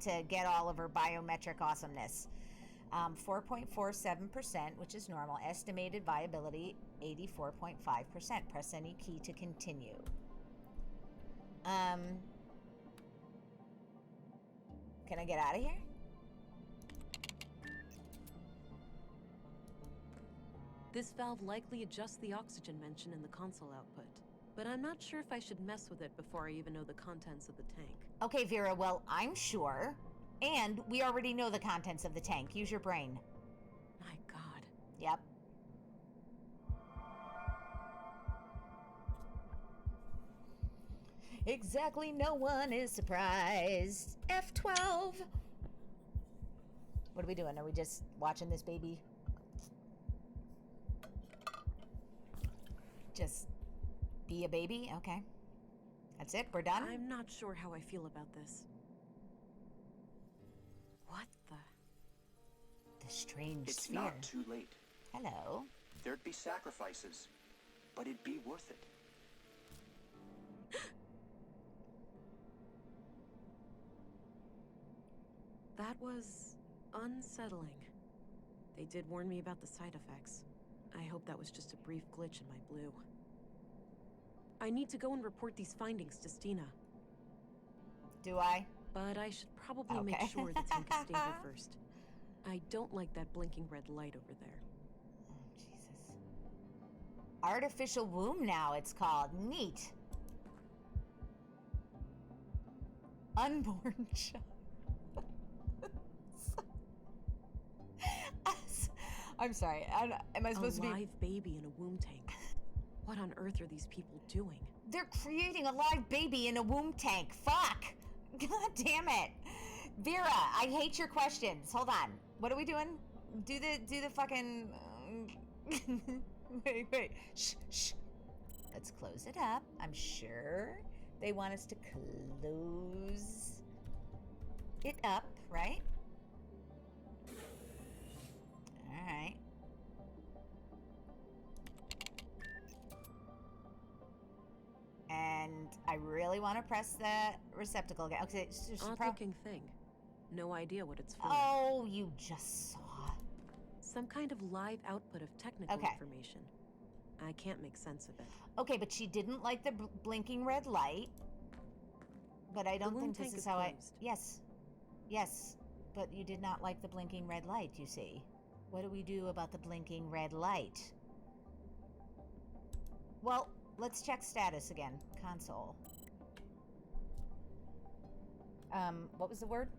to get all of her biometric awesomeness. 4.47%, which is normal. Estimated viability, 84.5%. Press any key to continue. Can I get out of here? This valve likely adjusts the oxygen mentioned in the console output, but I'm not sure if I should mess with it before I even know the contents of the tank. Okay, Vera, well, I'm sure. And we already know the contents of the tank. Use your brain. My God. Yep. Exactly, no one is surprised. F12. What are we doing? Are we just watching this baby? Just be a baby? Okay. That's it? We're done? I'm not sure how I feel about this. What the? The strange It's sphere. not too late. Hello. There'd be sacrifices, but it'd be worth it. That was unsettling. They did warn me about the side effects. I hope that was just a brief glitch in my blue. I need to go and report these findings to Stina. Do I? But I should probably make sure the tank is stable first. I don't like that blinking red light over there. Oh, Jesus. Artificial womb now, it's called. Neat. Unborn child. I'm sorry. Am I supposed to be... A live baby in a womb tank. What on earth are these people doing? They're creating a live baby in a womb tank. Fuck. God damn it. Vera, I hate your questions. Hold on. What are we doing? Do the fucking... wait. Shh. Let's close it up. I'm sure they want us to close it up, right? All right. And I really want to press the receptacle again. Okay, Odd-looking thing. No idea what it's for. Oh, you just saw. Some kind of live output of technical information. I can't make sense of it. Okay, but she didn't like the blinking red light. But I don't think this is how closed. Yes, but you did not like the blinking red light, you see. What do we do about the blinking red light? Well, let's check status again. Console. What was the word?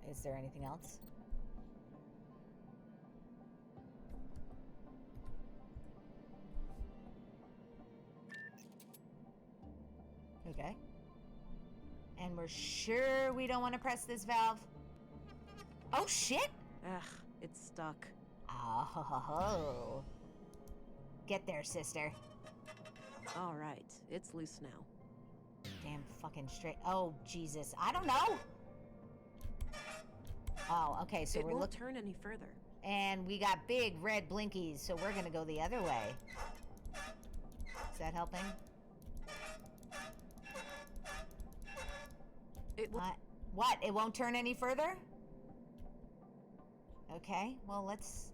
Is there anything else? Okay. And we're sure we don't want to press this valve? Oh, shit! Ugh, it's stuck. Oh. Get there, sister. All right, it's loose now. Damn fucking straight. Oh, Jesus. I don't know. Oh, okay, so it we're won't turn any further. And we got big red blinkies, so we're gonna go the other way. Is that helping? What? It won't turn any further? Okay, well, let's...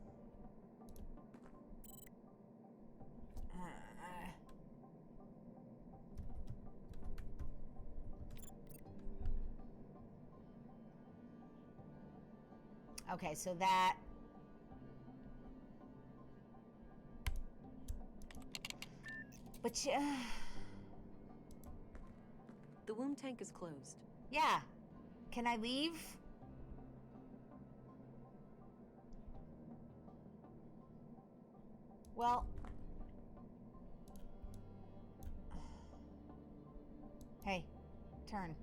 Okay, so that... But The womb tank is closed. yeah. Can I leave? Well... Hey, turn.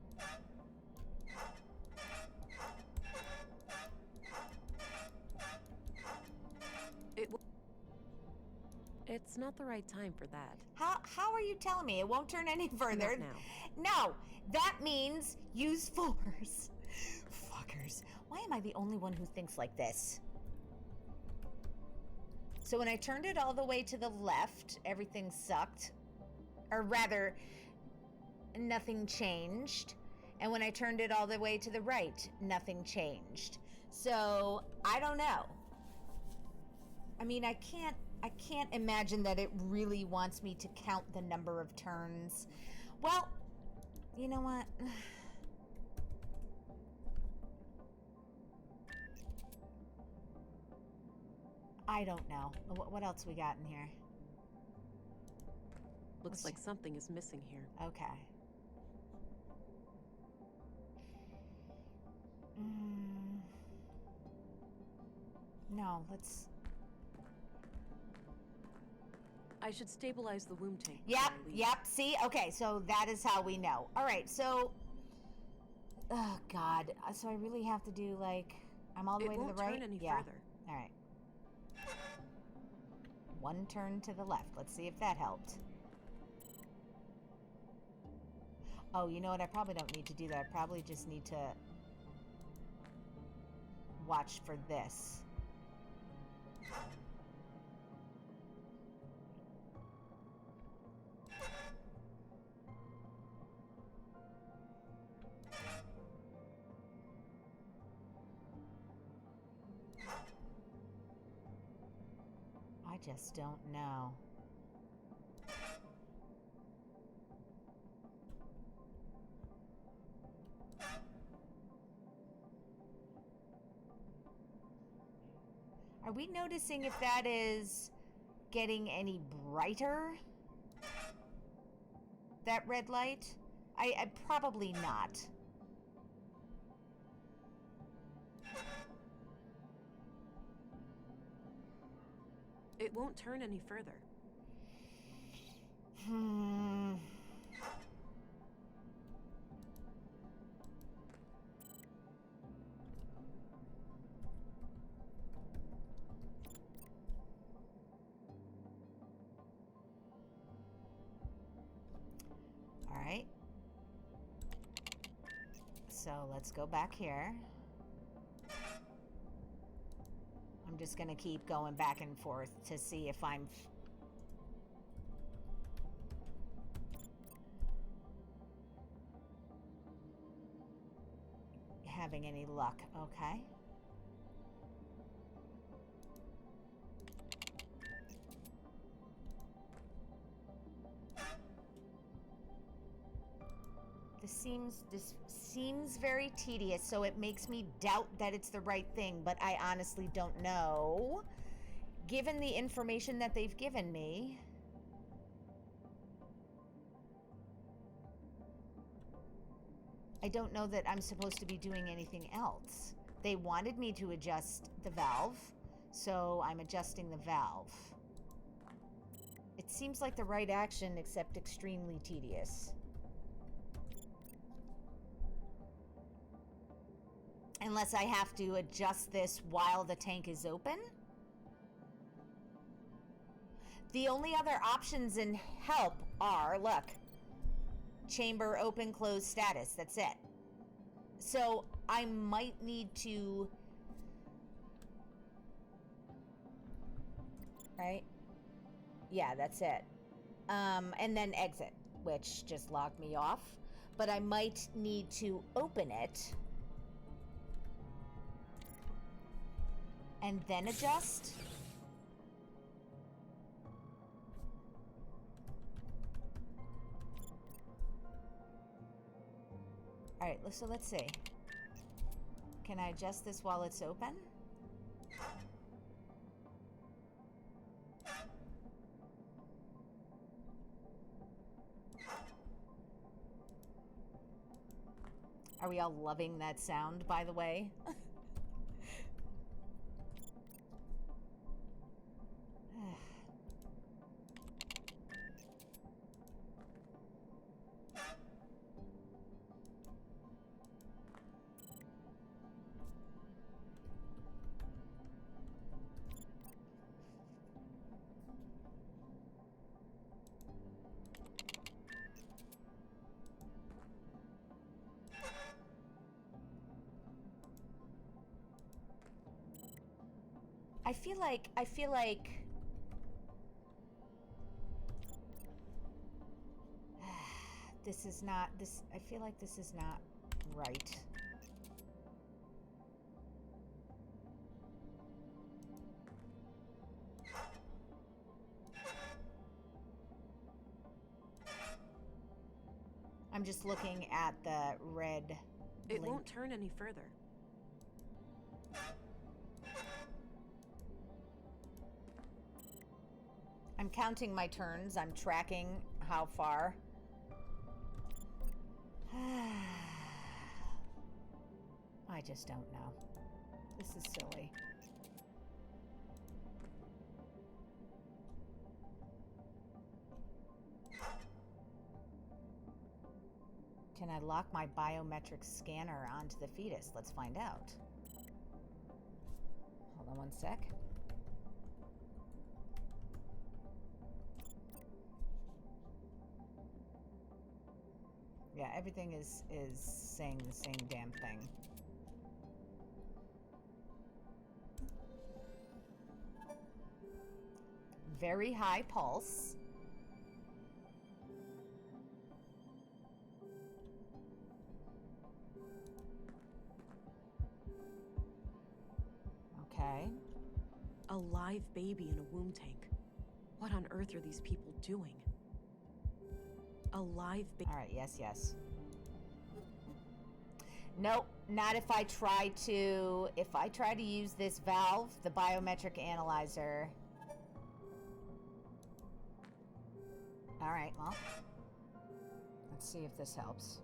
It's not the right time for that. How are you telling me it won't turn any further? Not now. No, that means use force. Fuckers. Why am I the only one who thinks like this? So when I turned it all the way to the left, everything sucked. Or rather, nothing changed. And when I turned it all the way to the right, nothing changed. So, I don't know. I mean, I can't imagine that it really wants me to count the number of turns. Well, you know what? I don't know. What else we got in here? Looks like something is missing here. Okay. No, let's... I should stabilize the womb tank. Yep, see? Okay, so that is how we know. Alright, so... Oh, God. So I really have to do, like... I'm all the way to the right? It won't turn any further. Alright. One turn to the left. Let's see if that helped. Oh, you know what? I probably don't need to do that. I probably just need to... watch for this. I just don't know. Are we noticing if that is getting any brighter? That red light? I probably not. It won't turn any further. All right. So let's go back here. I'm just gonna keep going back and forth to see if I'm having any luck. Okay. This seems very tedious, so it makes me doubt that it's the right thing, but I honestly don't know. Given the information that they've given me, I don't know that I'm supposed to be doing anything else. They wanted me to adjust the valve, so I'm adjusting the valve. It seems like the right action, except extremely tedious. Unless I have to adjust this while the tank is open? The only other options in help are, look, chamber open, close status. That's it. So I might need to... Right? Yeah, that's it. And then exit, which just logged me off. But I might need to open it. And then adjust? Alright, so let's see. Can I adjust this while it's open? Are we all loving that sound, by the way? I feel like this is not I feel like this is not right. I'm just looking at the red It link. won't turn any further. I'm counting my turns. I'm tracking how far. I just don't know. This is silly. Can I lock my biometric scanner onto the fetus? Let's find out. Hold on one sec. Yeah, everything is saying the same damn thing. Very high pulse. Okay. A live baby in a womb tank. What on earth are these people doing? A live baby. All right, yes. Nope, not if I try to... If I try to use this valve, the biometric analyzer... All right, well... Let's see if this helps.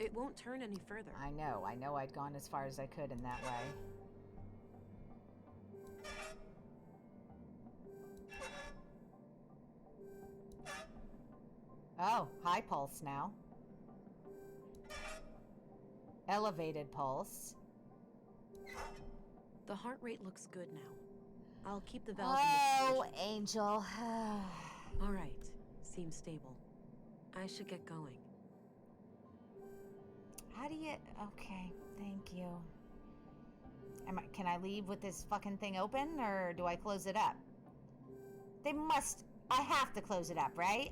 It won't turn any further. I know I'd gone as far as I could in that way. Oh, high pulse now. Elevated pulse. The heart rate looks good now. I'll keep the valve Oh, in this position. Angel. All right. Seems stable. I should get going. How do you... Okay, thank you. Can I leave with this fucking thing open, or do I close it up? They must... I have to close it up, right?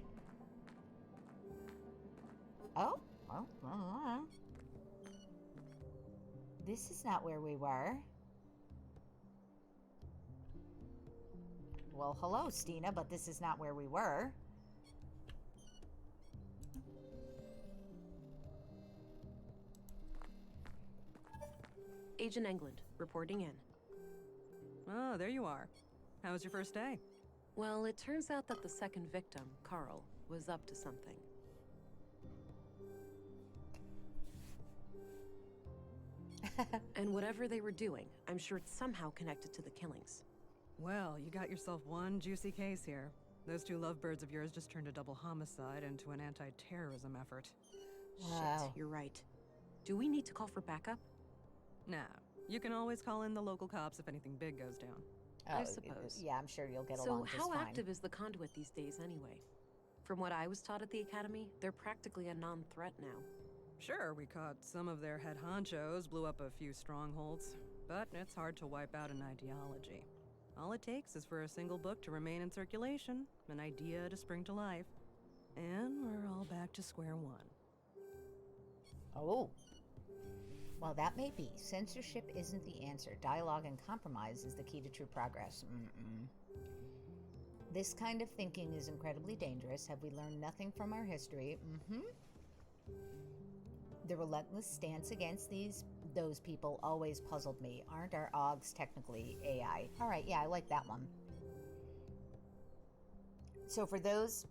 Oh? Oh. This is not where we were. Well, hello, Stina, but this is not where we were. Agent England, reporting in. Oh, there you are. How was your first day? Well, it turns out that the second victim, Carl, was up to something. And whatever they were doing, I'm sure it's somehow connected to the killings. Well, you got yourself one juicy case here. Those two lovebirds of yours just turned a double homicide into an anti-terrorism effort. Wow. Shit, you're right. Do we need to call for backup? Nah, you can always call in the local cops if anything big goes down. I suppose. Yeah, I'm sure you'll get So along just how fine. active is the conduit these days anyway? From what I was taught at the academy, they're practically a non-threat now. Sure, we caught some of their head honchos, blew up a few strongholds, but it's hard to wipe out an ideology. All it takes is for a single book to remain in circulation, an idea to spring to life, and we're all back to square one. Oh. Well, that may be. Censorship isn't the answer. Dialogue and compromise is the key to true progress. This kind of thinking is incredibly dangerous. Have we learned nothing from our history? The relentless stance against those people always puzzled me. Aren't our Augs technically AI? All right, yeah, I like that one. So for those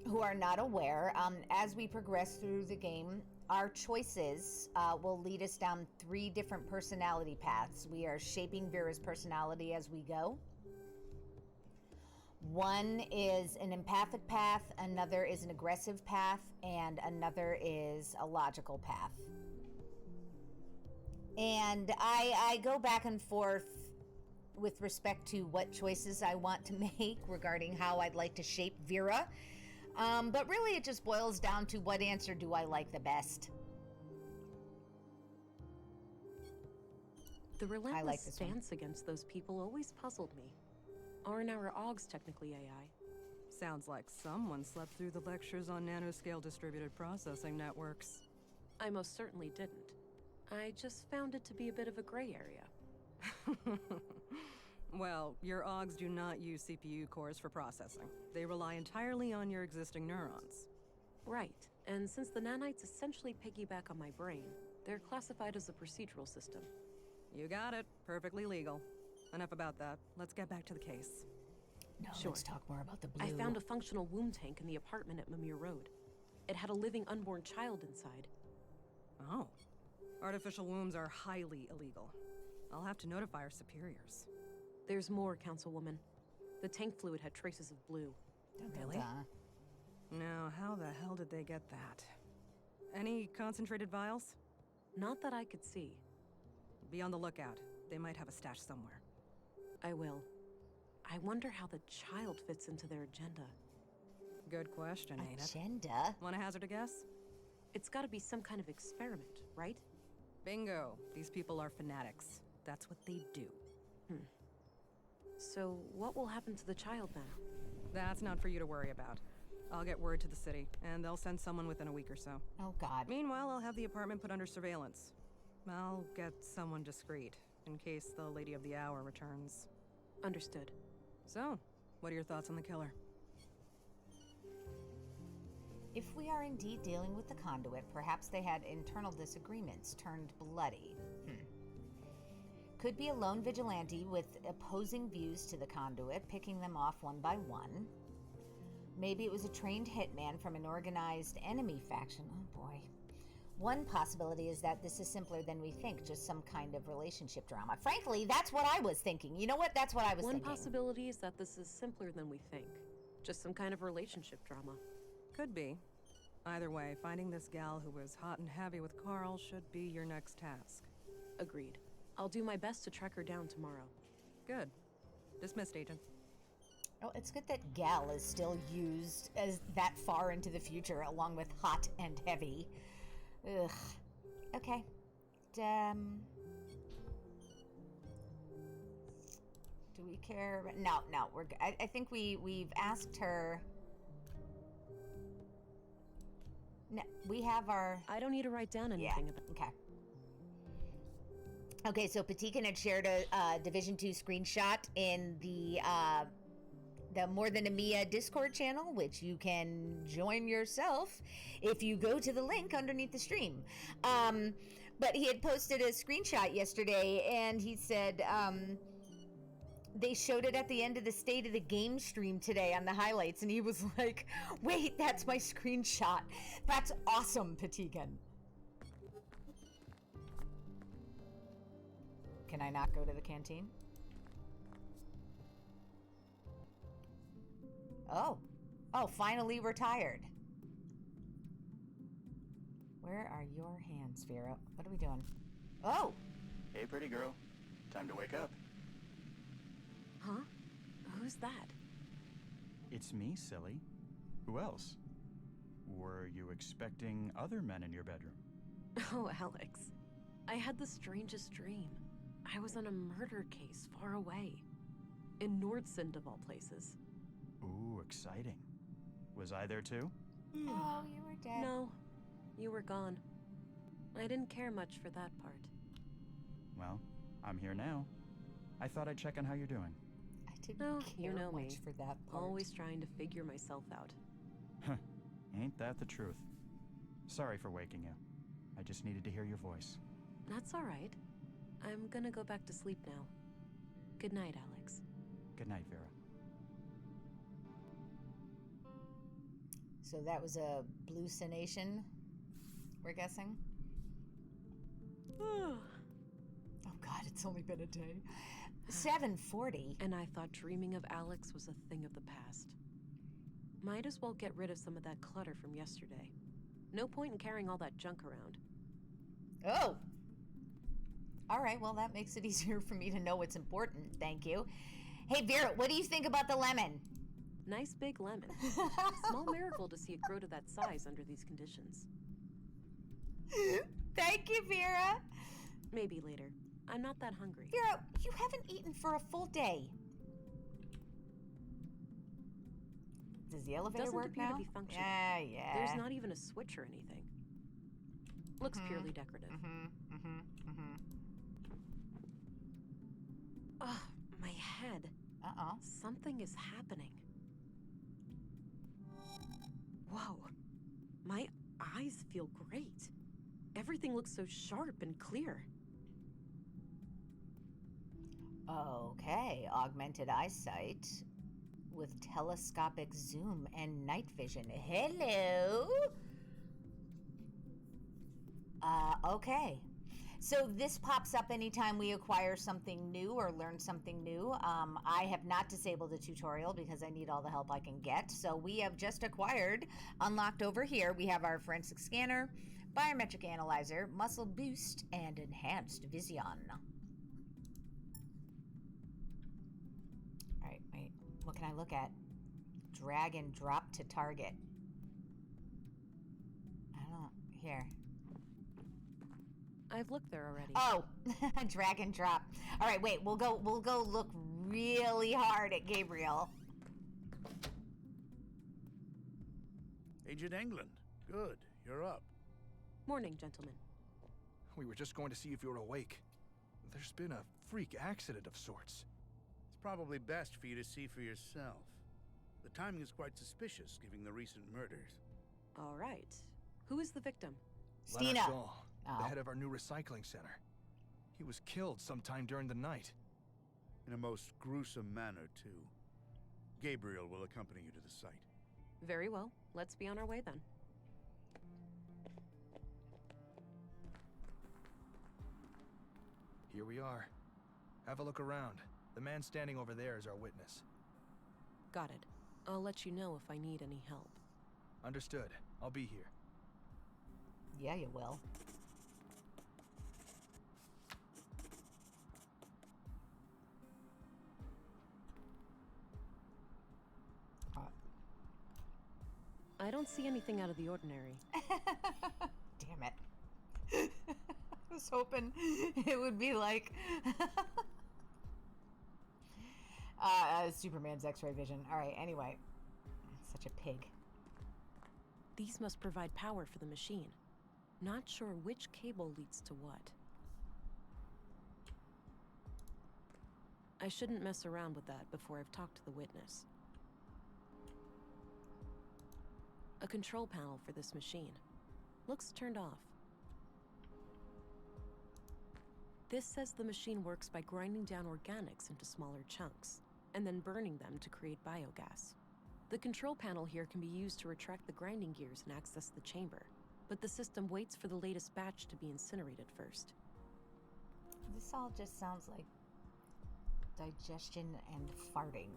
who are not aware, as we progress through the game, our choices will lead us down 3 different personality paths. We are shaping Vera's personality as we go. One is an empathic path, another is an aggressive path, and another is a logical path. And I go back and forth with respect to what choices I want to make regarding how I'd like to shape Vera. But really it just boils down to what answer do I like the best. The relentless like this one. stance against those people always puzzled me. Aren't our Augs technically AI? Sounds like someone slept through the lectures on nanoscale distributed processing networks. I most certainly didn't. I just found it to be a bit of a gray area. Well, your Augs do not use CPU cores for processing. They rely entirely on your existing neurons. Right, and since the nanites essentially piggyback on my brain, they're classified as a procedural system. You got it. Perfectly legal. Enough about that. Let's get back to the case. No, Sure. let's talk more about the blue. I found a functional womb tank in the apartment at Mimir Road. It had a living unborn child inside. Oh. Artificial wombs are highly illegal. I'll have to notify our superiors. There's more, Councilwoman. The tank fluid had traces of blue. Really? Now, how the hell did they get that? Any concentrated vials? Not that I could see. Be on the lookout. They might have a stash somewhere. I will. I wonder how the child fits into their agenda. Good question, ain't it? Agenda? Want to hazard a guess? It's gotta be some kind of experiment, right? Bingo. These people are fanatics. That's what they do. So, what will happen to the child then? That's not for you to worry about. I'll get word to the city, and they'll send someone within a week or so. Oh, God. Meanwhile, I'll have the apartment put under surveillance. I'll get someone discreet, in case the Lady of the Hour returns. Understood. So, what are your thoughts on the killer? If we are indeed dealing with the conduit, perhaps they had internal disagreements turned bloody. Could be a lone vigilante with opposing views to the conduit, picking them off one by one. Maybe it was a trained hitman from an organized enemy faction. Oh boy. One possibility is that this is simpler than we think, just some kind of relationship drama. Frankly, that's what I was thinking. You know what? That's what I was One thinking. possibility is that this is simpler than we think. Just some kind of relationship drama. Could be. Either way, finding this gal who was hot and heavy with Carl should be your next task. Agreed. I'll do my best to track her down tomorrow. Good. Dismissed, Agent. Oh, it's good that gal is still used as that far into the future, along with hot and heavy. Ugh. Okay. Do we care? No, we're. I think we've asked her. No, we have our. I don't need to write down anything about. Okay. Okay, so Patikan had shared a Division 2 screenshot in the More Than a Mia Discord channel, which you can join yourself if you go to the link underneath the stream. But he had posted a screenshot yesterday, and he said they showed it at the end of the State of the Game stream today on the highlights, and he was like, wait, that's my screenshot. That's awesome, Patikan. Can I not go to the canteen? Oh, finally retired. Where are your hands, Vera? What are we doing? Oh! Hey, pretty girl. Time to wake up. Huh? Who's that? It's me, silly. Who else? Were you expecting other men in your bedroom? Oh, Alex. I had the strangest dream. I was on a murder case far away. In Nordsund, of all places. Ooh, exciting. Was I there too? Oh, you were dead. No, you were gone. I didn't care much for that part. Well, I'm here now. I thought I'd check on how you're doing. I didn't Oh, care you know much me. for that part. Always trying to figure myself out. Huh. Ain't that the truth? Sorry for waking you. I just needed to hear your voice. That's all right. I'm gonna go back to sleep now. Good night, Alex. Good night, Vera. So that was a hallucination, we're guessing? Oh God, it's only been a day. 7:40. And I thought dreaming of Alex was a thing of the past. Might as well get rid of some of that clutter from yesterday. No point in carrying all that junk around. Oh! Alright, well that makes it easier for me to know what's important, thank you. Hey Vera, what do you think about the lemon? Nice big lemon. Small miracle to see it grow to that size under these conditions. Thank you, Vera. Maybe later. I'm not that hungry. Vera, you haven't eaten for a full day. Does the elevator Doesn't work appear now? to be functioning. Yeah. There's not even a switch or anything. Looks purely decorative. Ugh, my head. Uh-oh. Something is happening. Whoa. My eyes feel great. Everything looks so sharp and clear. Okay, augmented eyesight with telescopic zoom and night vision. Hello? Okay. So this pops up anytime we acquire something new or learn something new. I have not disabled the tutorial because I need all the help I can get. So we have just acquired, unlocked over here, we have our forensic scanner, biometric analyzer, muscle boost, and enhanced vision. Alright, wait. What can I look at? Drag and drop to target. I don't know. Here. I've looked there already. Oh, drag and drop. All right, wait. We'll go look really hard at Gabriel. Agent England. Good. You're up. Morning, gentlemen. We were just going to see if you were awake. There's been a freak accident of sorts. It's probably best for you to see for yourself. The timing is quite suspicious, given the recent murders. All right. Who is the victim? Stina. Leonard Saul, Oh. the head of our new recycling center. He was killed sometime during the night. In a most gruesome manner, too. Gabriel will accompany you to the site. Very well. Let's be on our way then. Here we are. Have a look around. The man standing over there is our witness. Got it. I'll let you know if I need any help. Understood. I'll be here. Yeah, you will. I don't see anything out of the ordinary. Damn it. I was hoping it would be like Superman's X-ray vision. All right, anyway. Such a pig. These must provide power for the machine. Not sure which cable leads to what. I shouldn't mess around with that before I've talked to the witness. A control panel for this machine. Looks turned off. This says the machine works by grinding down organics into smaller chunks, and then burning them to create biogas. The control panel here can be used to retract the grinding gears and access the chamber, but the system waits for the latest batch to be incinerated first. This all just sounds like digestion and farting.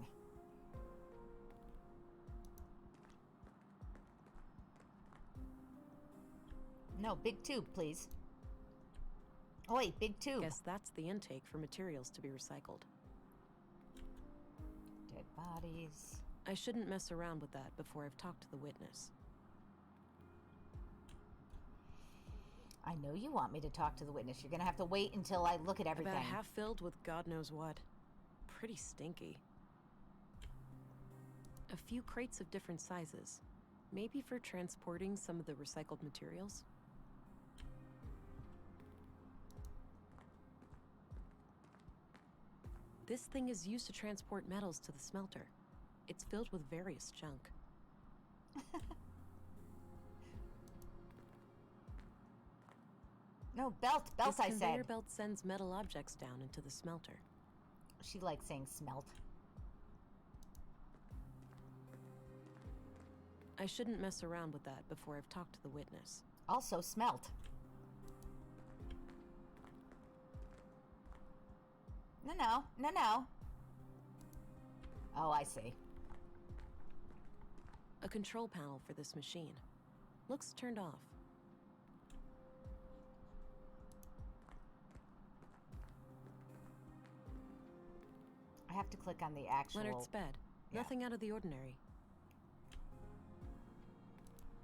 No, big tube, please. Oh, wait, big tube. Guess that's the intake for materials to be recycled. Dead bodies. I shouldn't mess around with that before I've talked to the witness. I know you want me to talk to the witness. You're gonna have to wait until I look at everything. About half filled with God knows what. Pretty stinky. A few crates of different sizes. Maybe for transporting some of the recycled materials? This thing is used to transport metals to the smelter. It's filled with various junk. No, belt, This I conveyor said. belt sends metal objects down into the smelter. She likes saying smelt. I shouldn't mess around with that before I've talked to the witness. Also smelt. No. Oh, I see. A control panel for this machine. Looks turned off. I have to click on the actual... Leonard's bed. Yeah. Nothing out of the ordinary.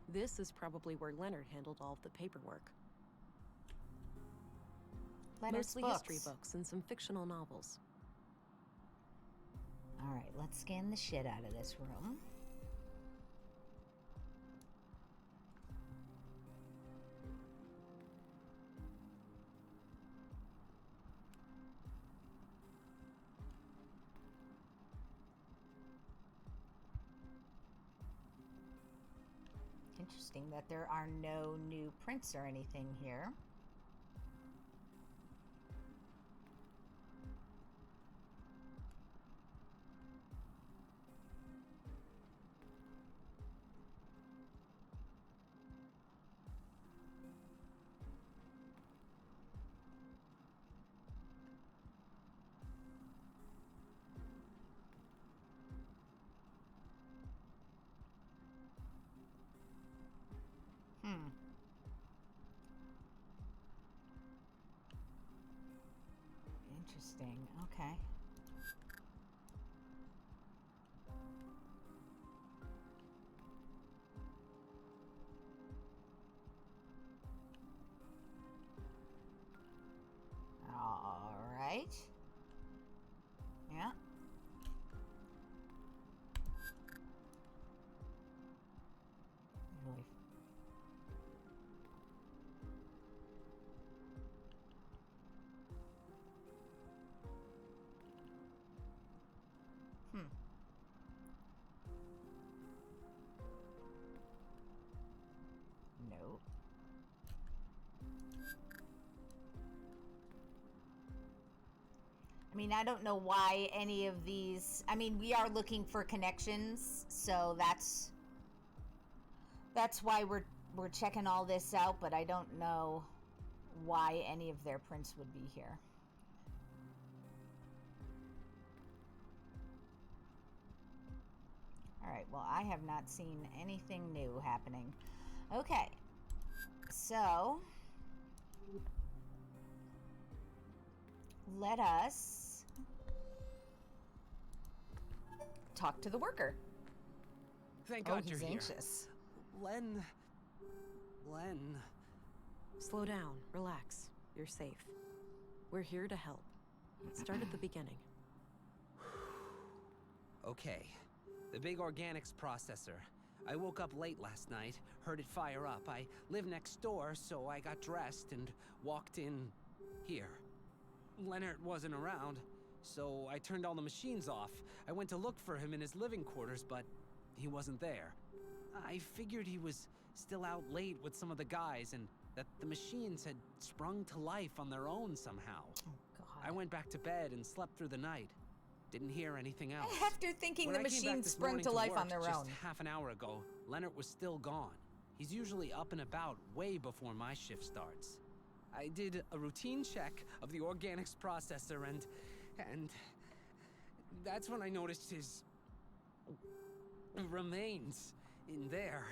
This is probably where Leonard handled all of the paperwork. Leonard's Mostly books. history books and some fictional novels. All right, let's scan the shit out of this room. Interesting that there are no new prints or anything here. Interesting. Okay. All right. Yeah. Really. No. I mean, I don't know why any of these... I mean, we are looking for connections, so that's why we're checking all this out, but I don't know why any of their prints would be here. All right, well, I have not seen anything new happening. Okay, so let us talk to the worker. Thank God he's you're here. anxious. Len. Slow down, relax. You're safe. We're here to help. Start at the beginning. Okay. The big organics processor. I woke up late last night, heard it fire up. I live next door, so I got dressed and walked in here. Leonard wasn't around, so I turned all the machines off. I went to look for him in his living quarters, but he wasn't there. I figured he was still out late with some of the guys and that the machines had sprung to life on their own somehow. Oh, God. I went back to bed and slept through the night. Didn't hear anything else. After thinking When the I came back machine this sprung morning to life work on their just own. half an hour ago, Leonard was still gone. He's usually up and about way before my shift starts. I did a routine check of the organics processor and that's when I noticed his remains in there.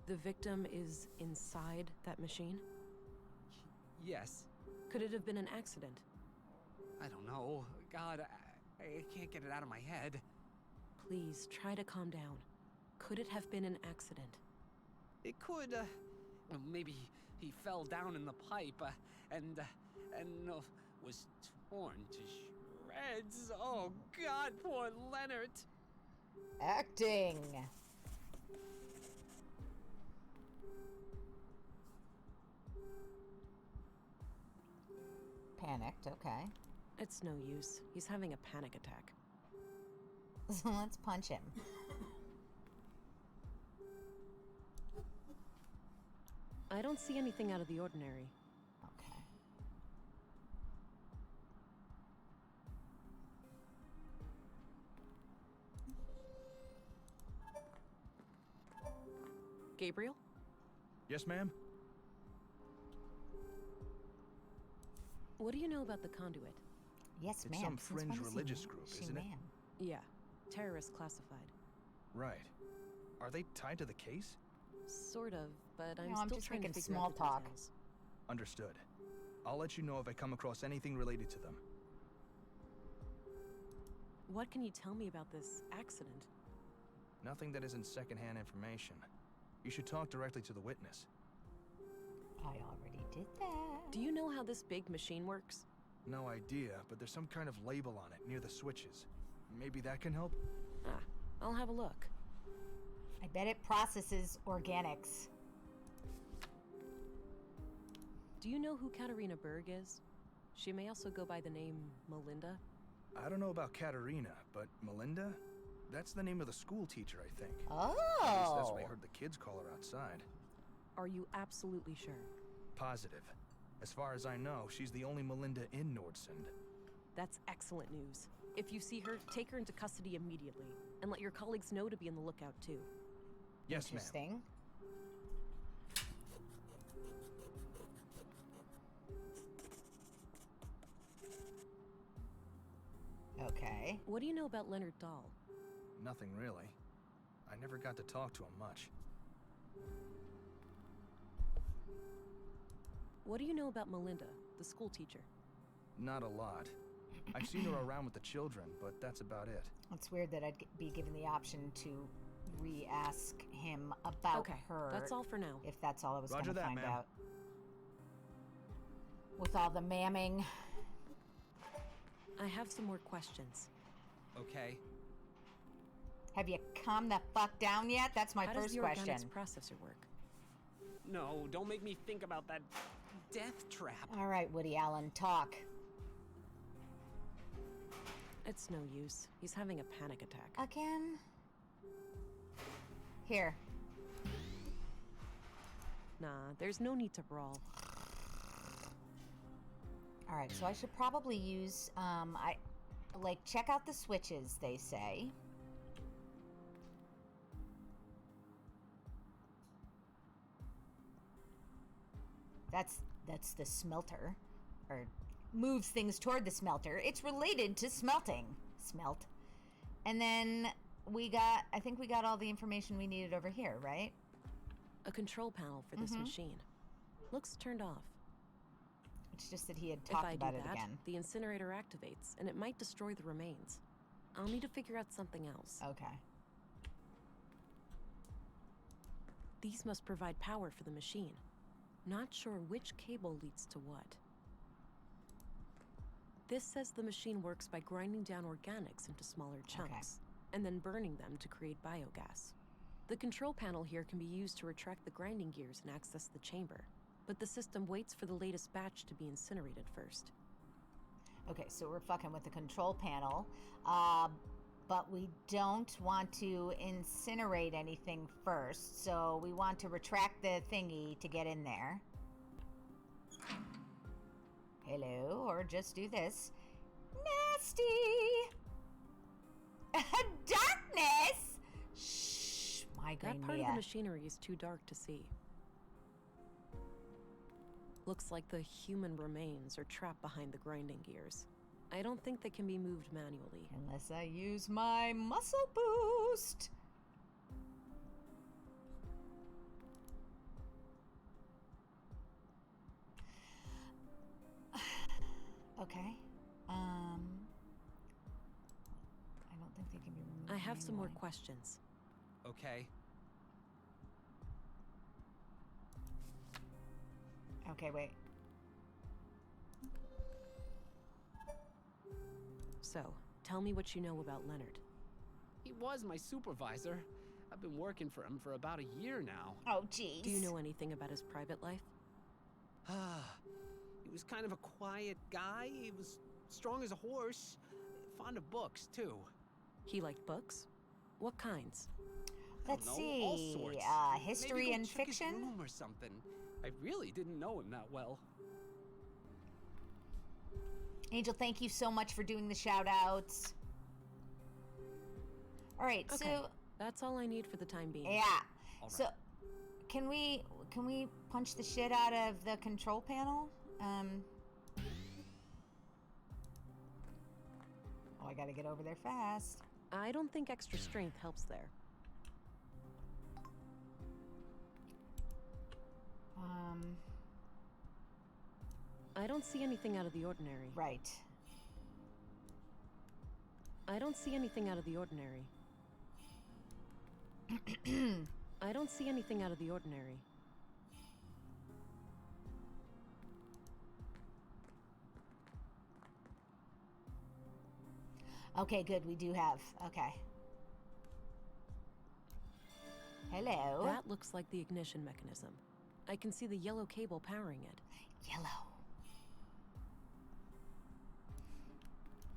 The victim is inside that machine? Yes. Could it have been an accident? I don't know. God, I can't get it out of my head. Please, try to calm down. Could it have been an accident? It could, maybe he fell down in the pipe, and was torn to shreds. Oh, God, poor Leonard. Acting. Panicked, okay. It's no use. He's having a panic attack. So let's punch him. I don't see anything out of the ordinary. Okay. Gabriel? Yes, ma'am? What do you know about the conduit? Yes, It's ma'am. some Since when fringe is religious he, group, she isn't it? ma'am? Yeah, terrorist classified. Right. Are they tied to the case? Sort of, but I'm No, I'm still just trying to making figure small out the talk. details. Understood. I'll let you know if I come across anything related to them. What can you tell me about this accident? Nothing that isn't secondhand information. You should talk directly to the witness. I already did that. Do you know how this big machine works? No idea, but there's some kind of label on it near the switches. Maybe that can help? Ah, I'll have a look. I bet it processes organics. Do you know who Katarina Berg is? She may also go by the name Melinda. I don't know about Katerina, but Melinda? That's the name of the school teacher, I think. Oh. At least that's what I heard the kids call her outside. Are you absolutely sure? Positive. As far as I know, she's the only Melinda in Nordsund. That's excellent news. If you see her, take her into custody immediately, and let your colleagues know to be on the lookout too. Yes, ma'am. Interesting. Okay. What do you know about Leonard Dahl? Nothing really. I never got to talk to him much. What do you know about Melinda, the school teacher? Not a lot. I've seen her around with the children, but that's about it. It's weird that I'd be given the option to re-ask him about Okay, her. that's all for now. If that's all I was going Roger to that, find ma'am. out. With all the mamming. I have some more questions. Okay. Have you calmed the fuck down yet? That's my How does first the question. organics processor work? No, don't make me think about that death trap. All right, Woody Allen, talk. It's no use. He's having a panic attack. Again? Here. Nah, there's no need to brawl. All right, so I should probably use, check out the switches, they say. That's the smelter, or moves things toward the smelter. It's related to smelting. Smelt. And then I think we got all the information we needed over here, right? A control panel for this machine. Looks turned off. It's just that he had If talked I about do it that, again. the incinerator activates, and it might destroy the remains. I'll need to figure out something else. Okay. These must provide power for the machine. Not sure which cable leads to what. This says the machine works by grinding down organics into smaller chunks, and then burning them to create biogas. The control panel here can be used to retract the grinding gears and access the chamber, but the system waits for the latest batch to be incinerated first. Okay, so we're fucking with the control panel, but we don't want to incinerate anything first, so we want to retract the thingy to get in there. Hello, or just do this. Nasty! Darkness! Shh, migraine That part of Mia. the machinery is too dark to see. Looks like the human remains are trapped behind the grinding gears. I don't think they can be moved manually. Unless I use my muscle boost. Okay. I don't think they can be removed. I have some more manually. questions. Okay. Okay, wait. So, tell me what you know about Leonard. He was my supervisor. I've been working for him for about a year now. Oh, jeez. Do you know anything about his private life? He was kind of a quiet guy. He was strong as a horse. Fond of books, too. He liked books? What kinds? Let's I don't know, all see. sorts. History Maybe go and check his fiction? room or something. I really didn't know him that well. Angel, thank you so much for doing the shout outs. All right, Okay, so that's all I need for the time being. yeah. All So can we punch the shit out of the control panel? Oh, I got to get over there fast. I don't think extra strength helps there. I don't see anything out of the ordinary. Right. I don't see anything out of the ordinary. I don't see anything out of the ordinary. Okay, good. We do have. Okay. Hello. That looks like the ignition mechanism. I can see the yellow cable powering it. Yellow.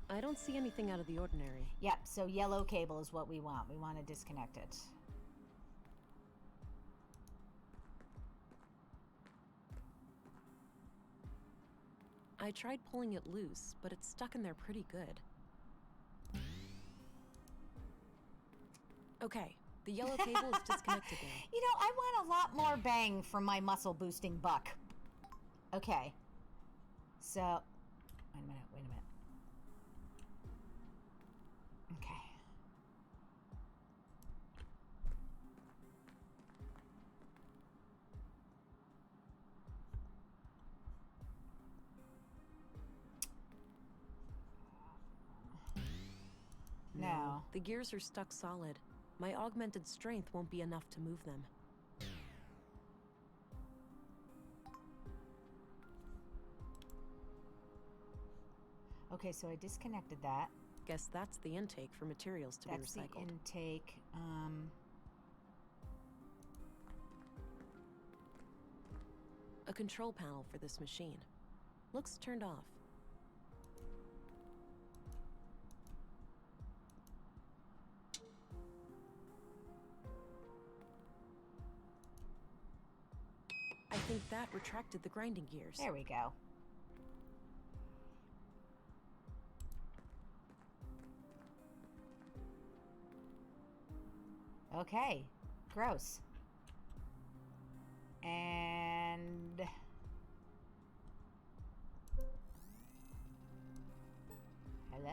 I don't see anything out of the ordinary. Yep, so yellow cable is what we want. We want to disconnect it. I tried pulling it loose, but it's stuck in there pretty good. Okay, the yellow cable is disconnected now. You know, I want a lot more bang for my muscle boosting buck. Okay. So, wait a minute. Okay. No. The gears are stuck solid. My augmented strength won't be enough to move them. Okay, so I disconnected that. Guess that's the intake for materials to That's be the recycled. intake. A control panel for this machine. Looks turned off. I think that retracted the grinding gears. There we go. Okay. Gross. And hello.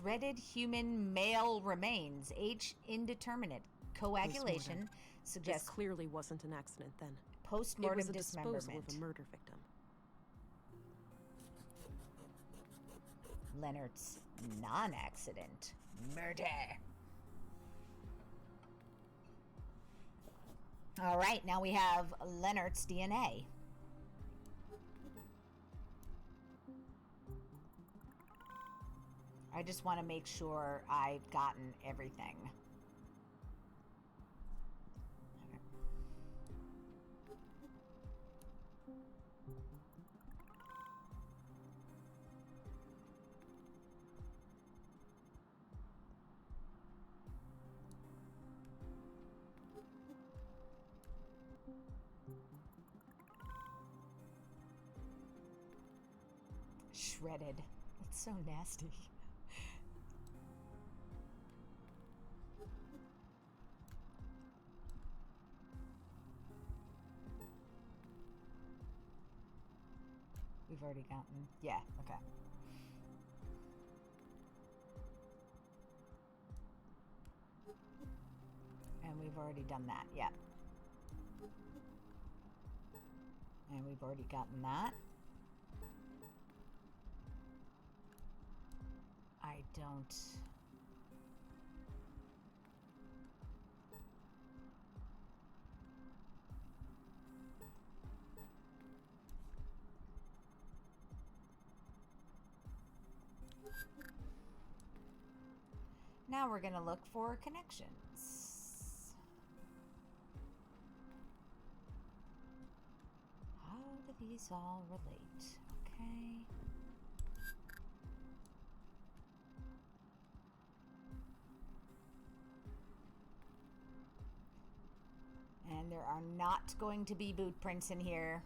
shredded human male remains. Age indeterminate. Coagulation This suggests clearly wasn't an accident then. It post-mortem was a disposal dismemberment. of a murder victim. Leonard's non-accident. Murder. All right, now we have Leonard's DNA. I just want to make sure I've gotten everything. Shredded. It's so nasty. We've already gotten... Yeah, okay. And we've already done that, yeah. And we've already gotten that. I don't... Now we're going to look for connections. How do these all relate? Okay. And there are not going to be boot prints in here.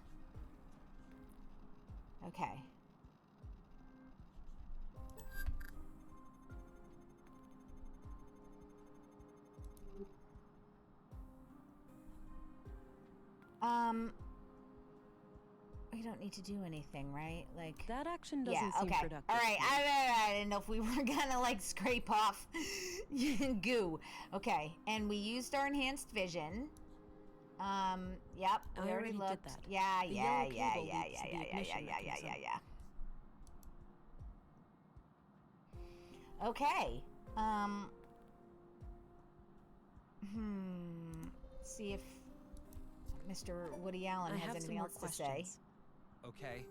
Okay. We don't need to do anything, right? Like That action doesn't seem okay. productive. All right, I didn't know if we were gonna like scrape off goo. Okay, and we used our enhanced vision. Yep, we I already did looked. that. Yeah, The yeah, yellow yeah, cable yeah, leads yeah, to the yeah, yeah, ignition yeah, yeah, mechanism. yeah. Okay. See if Mr. Woody Allen I has have anything some more else to say. questions. Okay.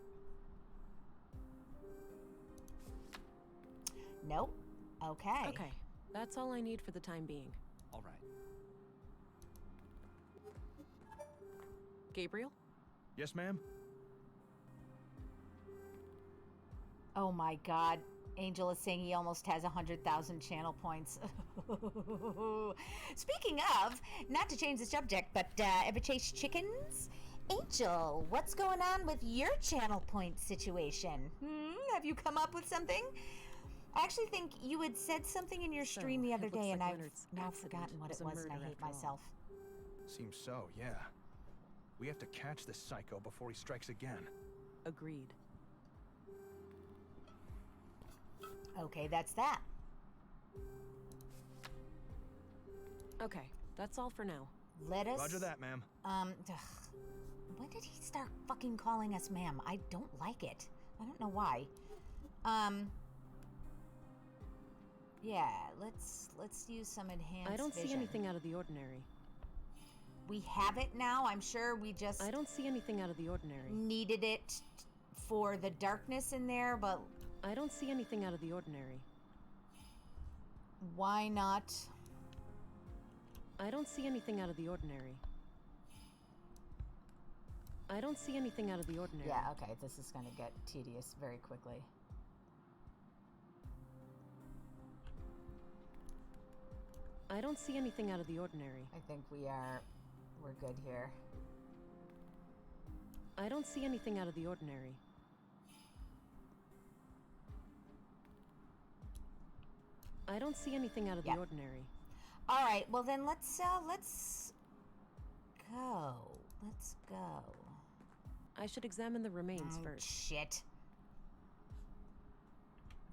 Nope. Okay. Okay, that's all I need for the time being. All right. Gabriel? Yes, ma'am? Oh my God. Angel is saying he almost has 100,000 channel points. Speaking of, not to change the subject, but ever chase chickens? Angel, what's going on with your channel point situation? Have you come up with something? I actually think you had said something in your stream the it other looks day, like and I've Leonard's now accident forgotten what was it a was, and I murder hate after all. myself. Seems so, yeah. We have to catch this psycho before he strikes again. Agreed. Okay, that's that. Okay, that's all for now. Let us... Roger that, ma'am. When did he start fucking calling us ma'am? I don't like it. I don't know why. Yeah, let's use some enhanced I don't vision. see anything out of the ordinary. We have it now. I'm sure we just I don't see anything out of the ordinary. needed it for the darkness in there, but I don't see anything out of the ordinary. why not? I don't see anything out of the ordinary. I don't see anything out of the ordinary. Yeah, okay, this is going to get tedious very quickly. I don't see anything out of the ordinary. I think we're good here. I don't see anything out of the ordinary. I don't see anything out of Yeah. the ordinary. All right, well then let's go. Let's go. I should examine the remains Oh, first. shit.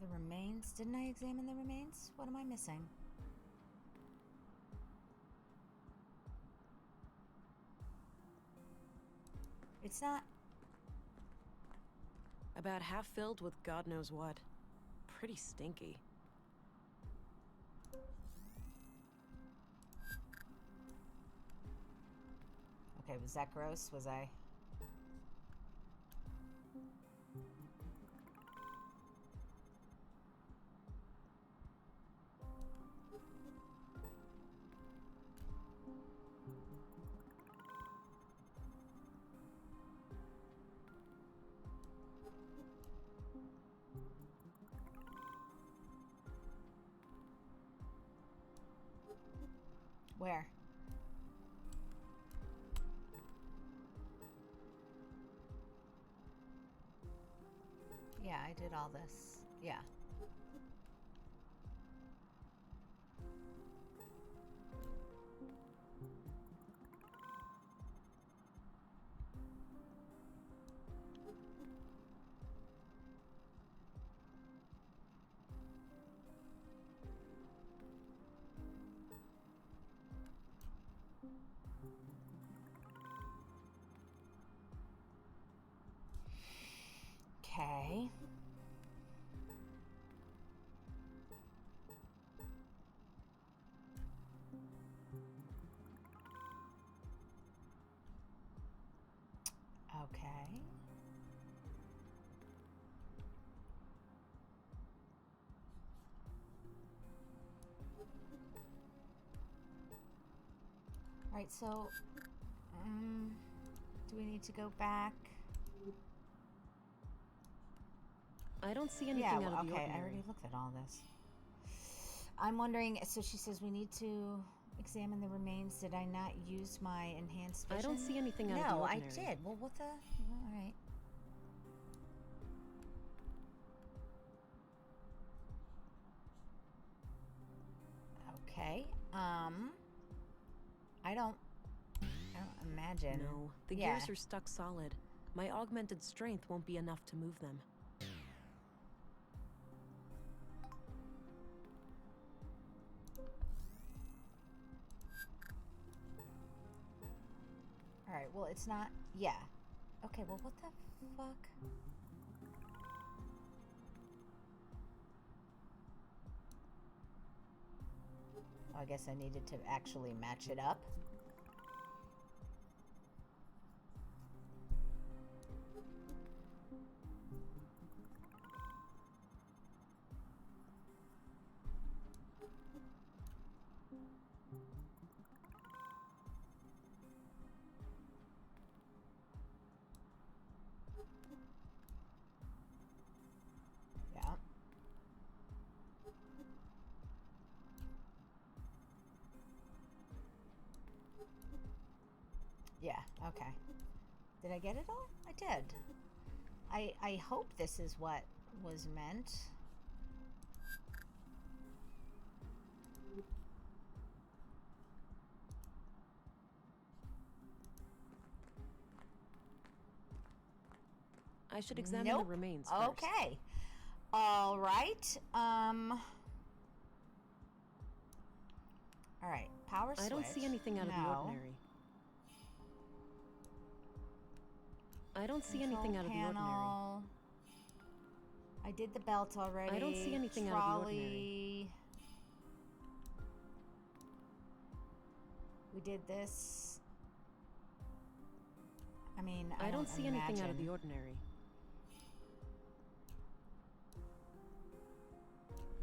The remains? Didn't I examine the remains? What am I missing? It's not... About half filled with God knows what. Pretty stinky. Okay, was that gross? Was I... Where? Yeah, I did all this. Yeah. Okay. Okay. All right, so do we need to go back? I don't see anything Yeah, out of the okay, ordinary. I already looked at all this. I'm wondering, so she says we need to examine the remains. Did I not use my enhanced vision? I don't see anything out of the No, I ordinary. did. Well, what the? All right. Okay. I don't imagine. No, the Yeah. gears are stuck solid. My augmented strength won't be enough to move them. All right. Well, it's not. Yeah. Okay. Well, what the fuck? I guess I needed to actually match it up. Yeah. Yeah, okay. Did I get it all? I did. I hope this is what was meant. I should examine Nope. the remains first. Okay. All right. All right. Power switch. I don't see anything out of the No. ordinary. I don't see Control anything out of the ordinary. panel. I did the belt already. I don't see anything out of the ordinary. Trolley. We did this. I mean, I don't see anything out of the imagine. ordinary.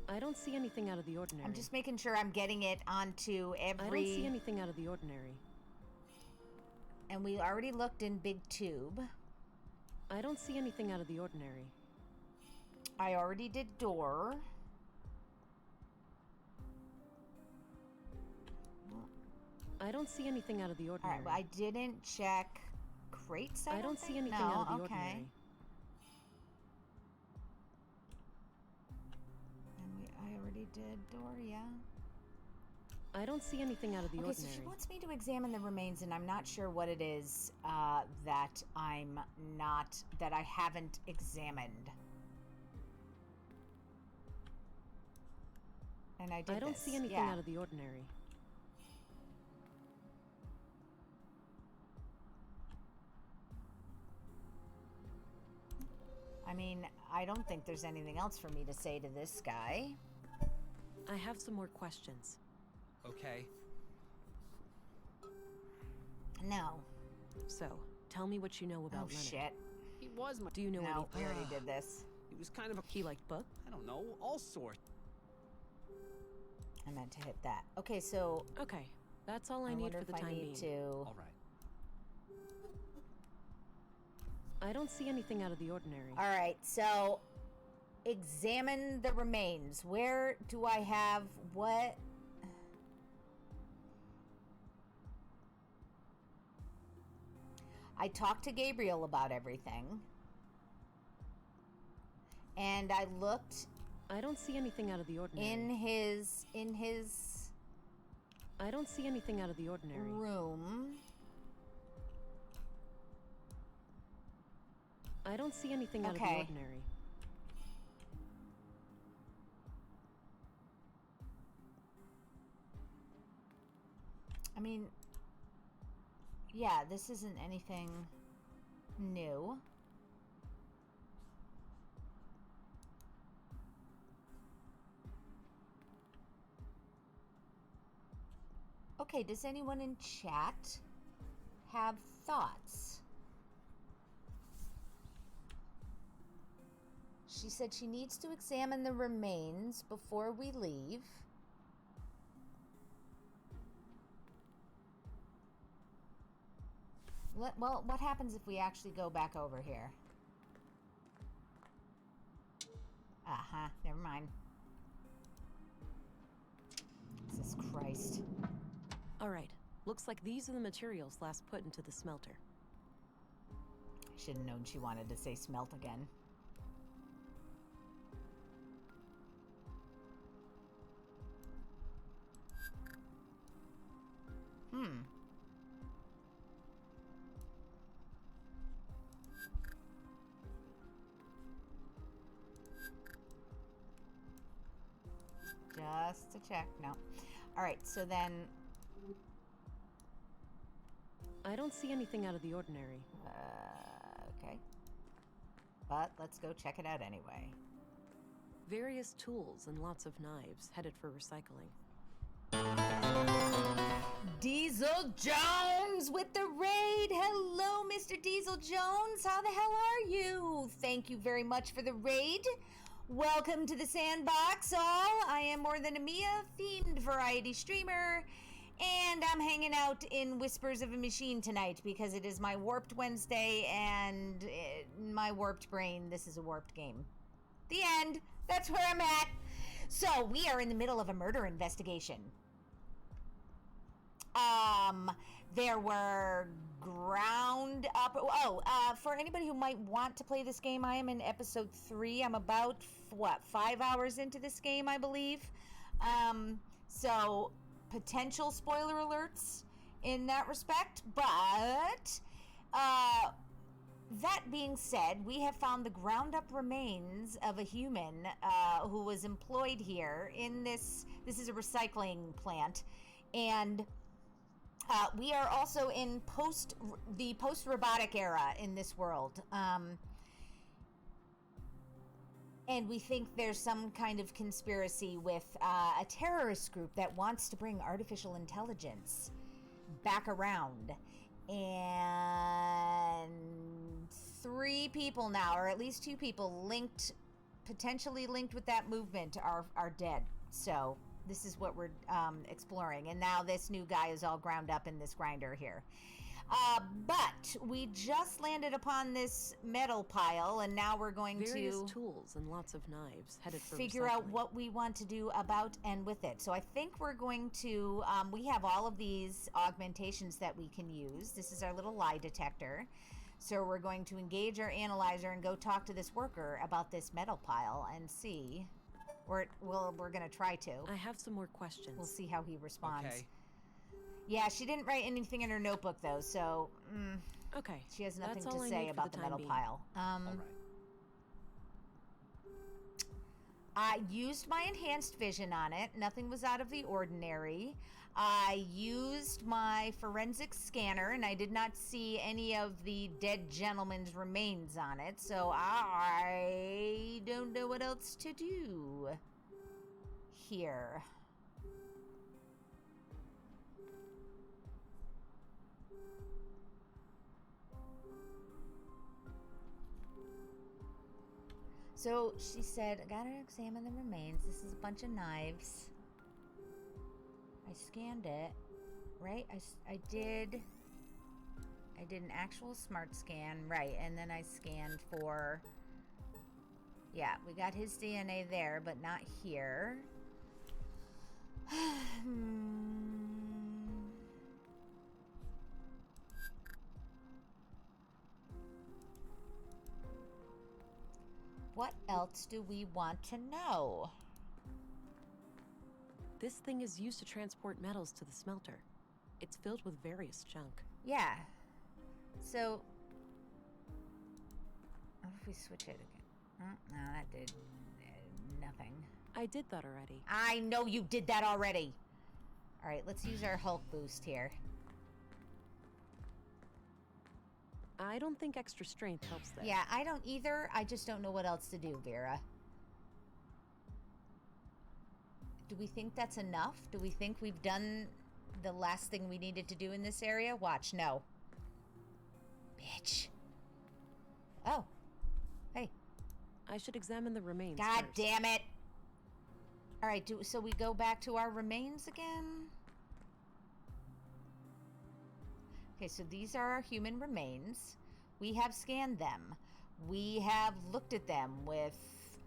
I don't see anything out of the ordinary. I'm just making sure I'm getting it onto every... I don't see anything out of the ordinary. And we already looked in big tube. I don't see anything out of the ordinary. I already did door. I don't see anything out of the All ordinary. right, well, I didn't check crates. I don't see think? anything no, out of the okay. ordinary. And I already did door, yeah. I don't see anything out of the Okay, ordinary. so she wants me to examine the remains, and I'm not sure what it is that I haven't examined. And I did I don't this. see anything Yeah. out of the ordinary. I mean, I don't think there's anything else for me to say to this guy. I have some more questions. Okay. No. So, tell me what you know about Oh, Leonard. shit. He was my. Do you know No, we anything? already did this. He was kind of a. He liked books? I don't know, all sorts. I meant to hit that. Okay, so Okay, that's all I need wonder for the if I time need being. to... All right. I don't see anything out of the ordinary. All right, so examine the remains. Where do I have what? I talked to Gabriel about everything. And I looked I don't see anything out of the ordinary. in his I don't see anything out of the ordinary. room. I don't see anything out of the Okay. ordinary. I mean, yeah, this isn't anything new. Okay, does anyone in chat have thoughts? She said she needs to examine the remains before we leave. Well, what happens if we actually go back over here? Uh-huh, never mind. Jesus Christ. All right, looks like these are the materials last put into the smelter. I should have known she wanted to say smelt again. Just to check. No. All right, so then... I don't see anything out of the ordinary. Okay. But let's go check it out anyway. Various tools and lots of knives headed for recycling. Diesel Jones with the raid. Hello, Mr. Diesel Jones. How the hell are you? Thank you very much for the raid. Welcome to the sandbox, all. I am More Than a Mia, themed variety streamer, and I'm hanging out in Whispers of a Machine tonight because it is my Warped Wednesday, and my warped brain, this is a warped game. The end. That's where I'm at. So, we are in the middle of a murder investigation. There were ground up... for anybody who might want to play this game, I am in episode 3. I'm about, 5 hours into this game, I believe. So, potential spoiler alerts in that respect. But, that being said, we have found the ground up remains of a human who was employed here in this... This is a recycling plant. And... we are also in the post-robotic era in this world. And we think there's some kind of conspiracy with a terrorist group that wants to bring artificial intelligence back around. And 3 people now, or at least 2 people potentially linked with that movement are dead. So... this is what we're exploring. And now this new guy is all ground up in this grinder here. But we just landed upon this metal pile, and now we're going Various to tools and lots of knives headed for figure out recycling. what we want to do about and with it. So I think we're going to, we have all of these augmentations that we can use. This is our little lie detector. So we're going to engage our analyzer and go talk to this worker about this metal pile and see... We're going to try to. I have some more questions. We'll see how he responds. Okay. Yeah, she didn't write anything in her notebook, though, so... Okay. she has nothing that's to all I say need for about the time metal being. pile. All right. I used my enhanced vision on it. Nothing was out of the ordinary. I used my forensic scanner, and I did not see any of the dead gentleman's remains on it, so I don't know what else to do here. So she said, I gotta examine the remains. This is a bunch of knives. I scanned it, right? I did an actual smart scan, right? And then I scanned for, yeah, we got his DNA there, but not here. What else do we want to know? This thing is used to transport metals to the smelter. It's filled with various junk. Yeah. So, what if we switch it again? No, that did nothing. I did that already. I know you did that already. All right, let's use our Hulk boost here. I don't think extra strength helps there. Yeah, I don't either. I just don't know what else to do, Vera. Do we think that's enough? Do we think we've done the last thing we needed to do in this area? Watch, no. Bitch. Oh. Hey. I should examine the remains God first. damn it. All right, so we go back to our remains again? Okay, so these are our human remains. We have scanned them. We have looked at them with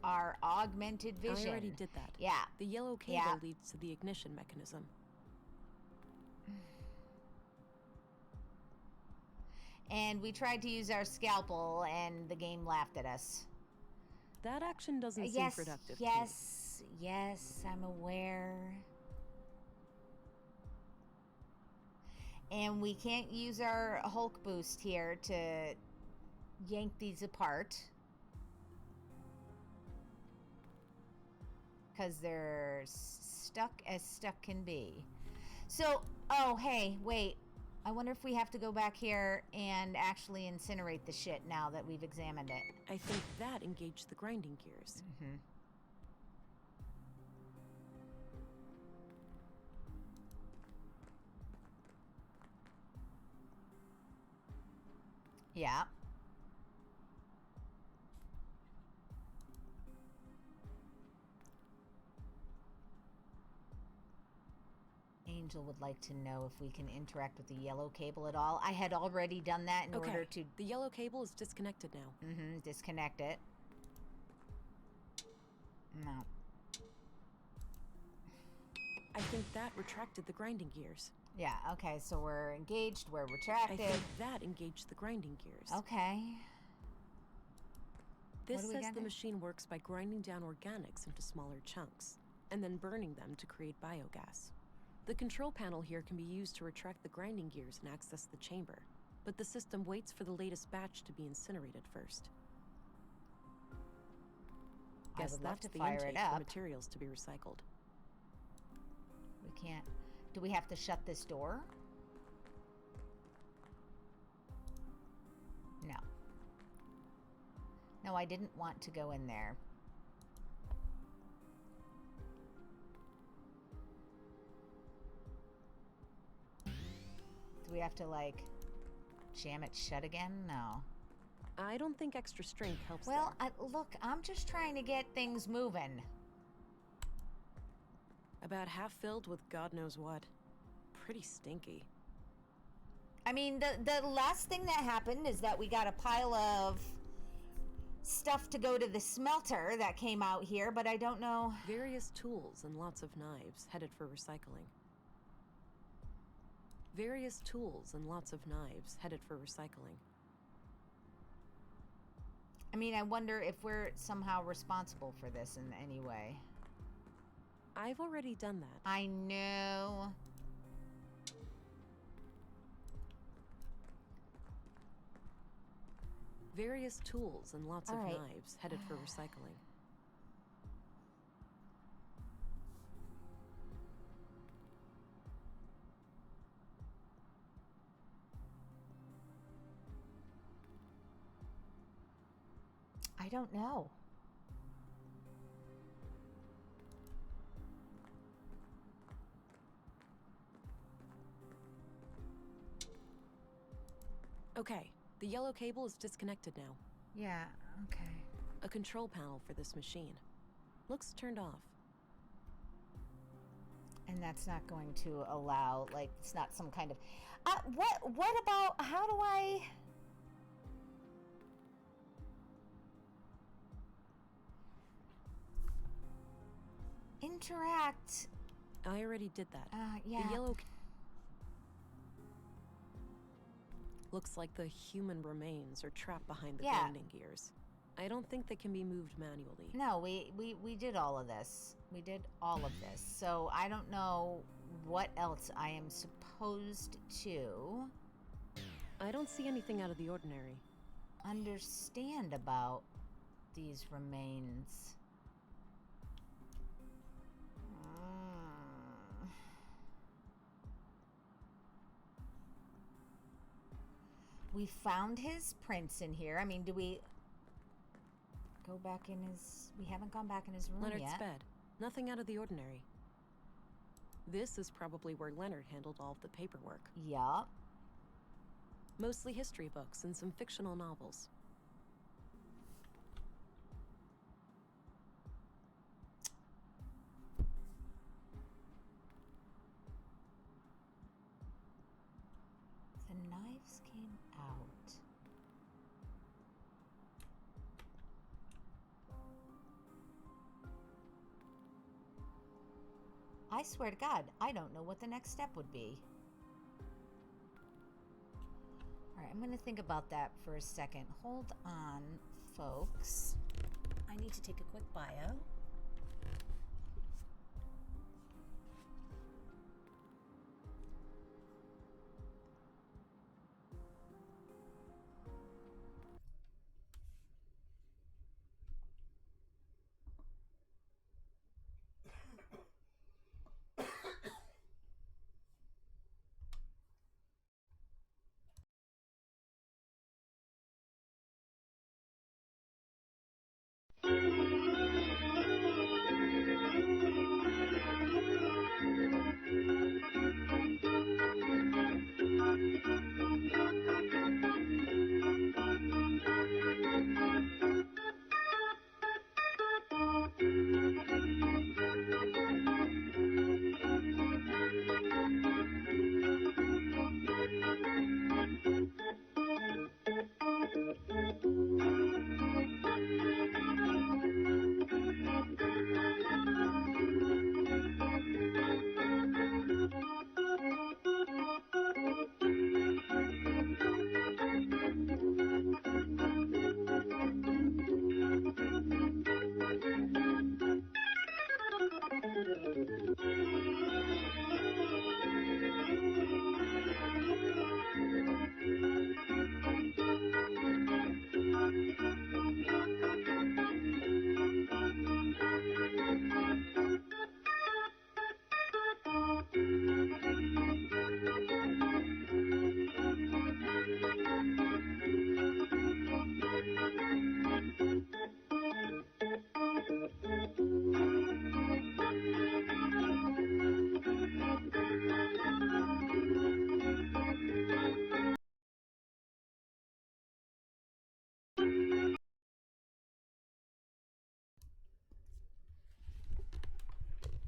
our augmented vision. I already did that. Yeah. The yellow cable leads to the ignition mechanism. And we tried to use our scalpel, and the game laughed at us. That action doesn't seem productive to me. Yes, I'm aware. And we can't use our Hulk boost here to yank these apart. Because they're stuck as stuck can be. So, oh, hey, wait. I wonder if we have to go back here and actually incinerate the shit now that we've examined it. I think that engaged the grinding gears. Mm-hmm. Yeah. Angel would like to know if we can interact with the yellow cable at all. I had already done that in order to... The yellow cable is disconnected now. Mm-hmm. Disconnect it. No. I think that retracted the grinding gears. Yeah, okay, so we're engaged, we're retracted. I think that engaged the grinding gears. Okay. This says the machine works by grinding down organics into smaller chunks, and then burning them to create biogas. The control panel here can be used to retract the grinding gears and access the chamber, but the system waits for the latest batch to be incinerated first. Guess that's the intake for materials to be recycled. We can't... Do we have to shut this door? No. No, I didn't want to go in there. Do we have to, like, jam it shut again? No. I don't think extra strength helps. Well, look, I'm just trying to get things moving. About half filled with God knows what. Pretty stinky. I mean, the last thing that happened is that we got a pile of stuff to go to the smelter that came out here, but I don't know... Various tools and lots of knives headed for recycling. Various tools and lots of knives headed for recycling. I mean, I wonder if we're somehow responsible for this in any way. I've already done that. I know. Various tools and lots of knives headed for recycling. don't know. Okay, the yellow cable is disconnected now. Yeah, okay. A control panel for this machine. Looks turned off. And that's not going to allow, like, it's not some kind of... what about, how do I... interact? I already did that. Yeah. The yellow... Looks like the human remains are trapped behind the landing gears. I don't think they can be moved manually. No, we did all of this. We did all of this. So I don't know what else I am supposed to I don't see anything out of the ordinary. understand about these remains. We found his prints in here. I mean, do we go back in his... We haven't gone back in his room Leonard's yet. bed. Nothing out of the ordinary. This is probably where Leonard handled all of the paperwork. Yup. Mostly history books and some fictional novels. The knives came out. I swear to God, I don't know what the next step would be. Alright, I'm going to think about that for a second. Hold on, folks. I need to take a quick bio.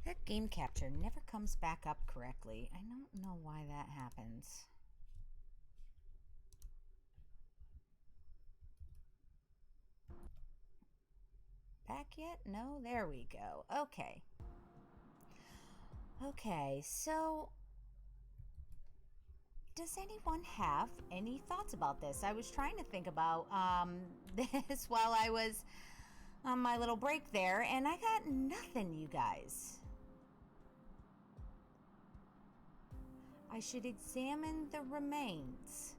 That game capture never comes back up correctly. I don't know why that happens. Back yet? No? There we go. Okay. Okay, so does anyone have any thoughts about this? I was trying to think about this while I was on my little break there, and I got nothing, you guys. I should examine the remains.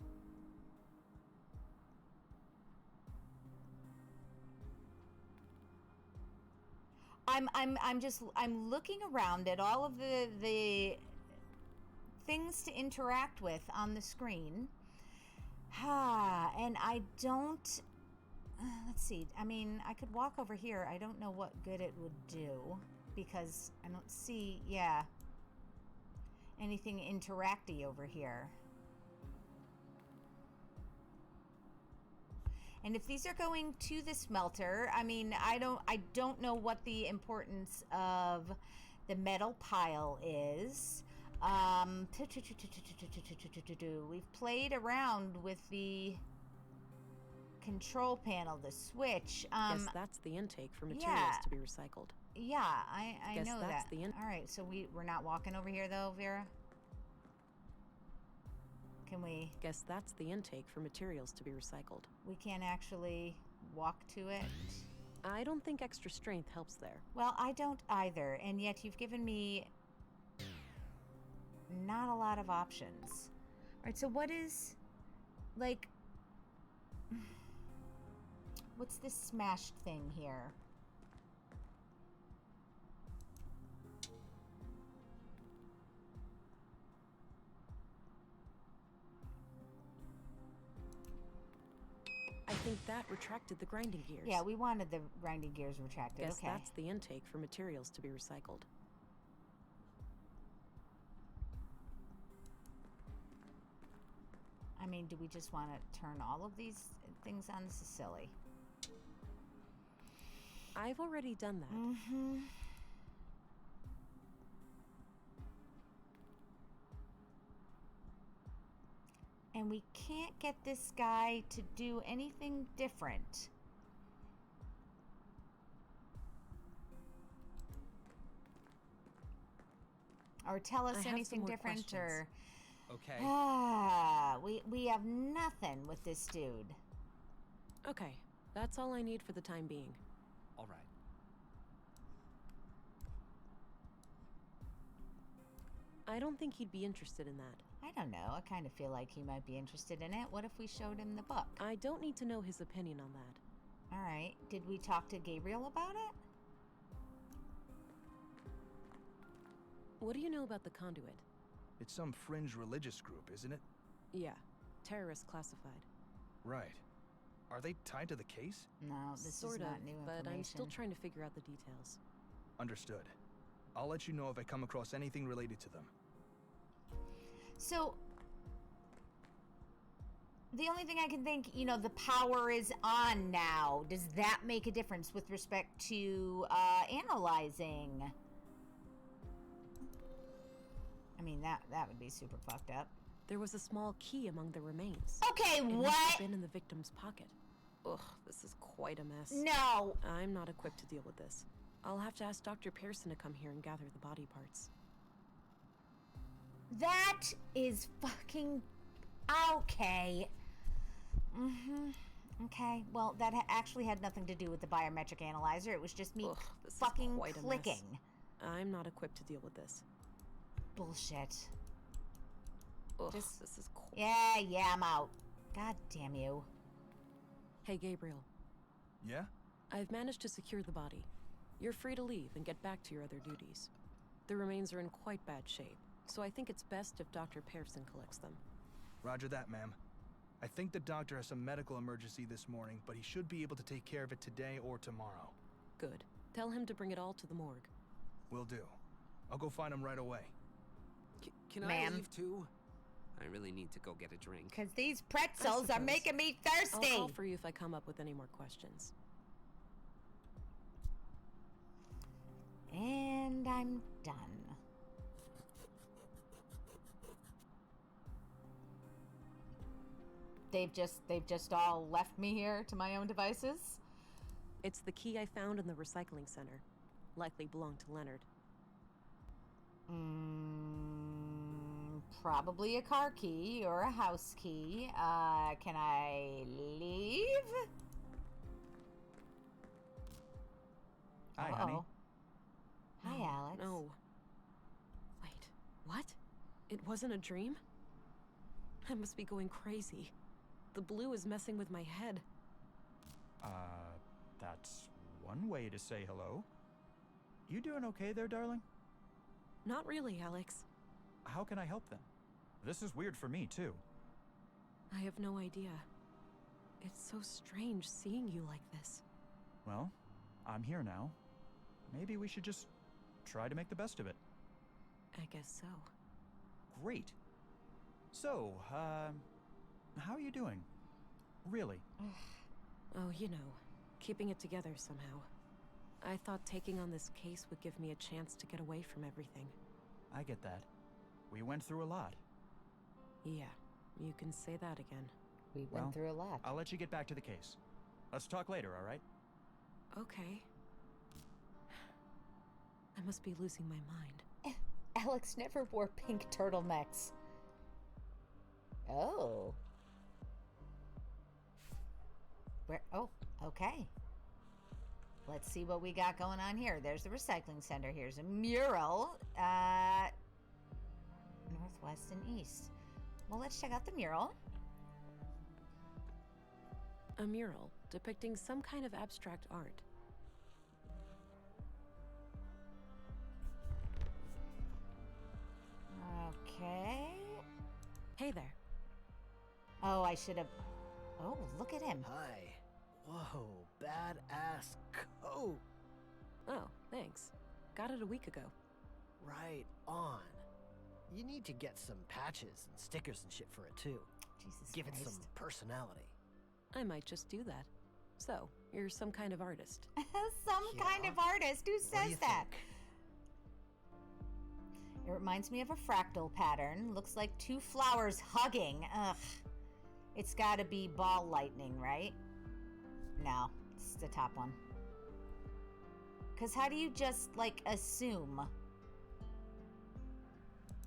I'm looking around at all of the things to interact with on the screen. And I don't let's see. I mean, I could walk over here. I don't know what good it would do because I don't see, yeah, anything interacty over here. And if these are going to the smelter, I mean, I don't know what the importance of the metal pile is. We've played around with the control panel, the switch. Guess that's the intake for materials to be recycled. Yeah, I Guess know that's that. the All right, so we're not walking over here though, Vera. Can we? Guess that's the intake for materials to be recycled. We can't actually walk to it. I don't think extra strength helps there. Well, I don't either, and yet you've given me not a lot of options. All right, so what is, like, what's this smashed thing here? I think that retracted the grinding gears. Yeah, we wanted the grinding gears retracted. Guess okay. that's the intake for materials to be recycled. I mean, do we just want to turn all of these things on? This is silly. I've already done that. Mm-hmm. And we can't get this guy to do anything different. Or tell us I have anything some more different, questions. or... Okay. We have nothing with this dude. Okay, that's all I need for the time being. All right. I don't think he'd be interested in that. I don't know. I kind of feel like he might be interested in it. What if we showed him the book? I don't need to know his opinion on that. All right. Did we talk to Gabriel about it? What do you know about the Conduit? It's some fringe religious group, isn't it? Yeah, terrorist classified. Right. Are they tied to the case? No, this Sort is of, not new information. but I'm still trying to figure out the details. Understood. I'll let you know if I come across anything related to them. So, the only thing I can think, you know, the power is on now. Does that make a difference with respect to analyzing? I mean, that would be super fucked up. There was a small key among the remains. Okay, It must what? have been in the victim's pocket. Ugh, this is quite a mess. No. I'm not equipped to deal with this. I'll have to ask Dr. Pearson to come here and gather the body parts. That is fucking okay. Okay. Well, that actually had nothing to do with the biometric analyzer. It was just me Ugh, this fucking is quite a mess. clicking. I'm not equipped to deal with this. Bullshit. Ugh, Just- this is Yeah, I'm out. God damn you. Hey, Gabriel. Yeah? I've managed to secure the body. You're free to leave and get back to your other duties. The remains are in quite bad shape, so I think it's best if Dr. Pearson collects them. Roger that, ma'am. I think the doctor has some medical emergency this morning, but he should be able to take care of it today or tomorrow. Good. Tell him to bring it all to the morgue. Will do. I'll go find him right away. Can I Ma'am. leave too? I really need to go get a drink. Because these pretzels are suppose. making me I'll thirsty. call for you if I come up with any more questions. And I'm done. They've just all left me here to my own devices. It's the key I found in the recycling center. Likely belonged to Leonard. Probably a car key or a house key. Can I leave? Hi, honey. Hi, No, Alex. No. Wait, what? It wasn't a dream? I must be going crazy. The blue is messing with my head. That's one way to say hello. You doing okay there, darling? Not really, Alex. How can I help then? This is weird for me, too. I have no idea. It's so strange seeing you like this. Well, I'm here now. Maybe we should just try to make the best of it. I guess so. Great. So, how are you doing? Really? Oh, you know, keeping it together somehow. I thought taking on this case would give me a chance to get away from everything. I get that. We went through a lot. Yeah, you can say that again. We went through a lot. I'll let you get back to the case. Let's talk later, all right? Okay. I must be losing my mind. Alex never wore pink turtlenecks. Oh. Where? Oh, okay. Let's see what we got going on here. There's the recycling center. Here's a mural. Northwest and east. Well, let's check out the mural. A mural depicting some kind of abstract art. Okay. Hey there. Oh, I should have... Oh, look at him. Hi. Whoa, badass coat. Oh, thanks. Got it a week ago. Right on. You need to get some patches and stickers and shit for it too. Jesus Give Christ. it some personality. I might just do that. So, you're some kind of artist. Some Yeah. kind of artist. Who What do says you that? think? It reminds me of a fractal pattern. Looks like two flowers hugging. Ugh. It's gotta be ball lightning, right? No, it's the top one. Because how do you just, like, assume?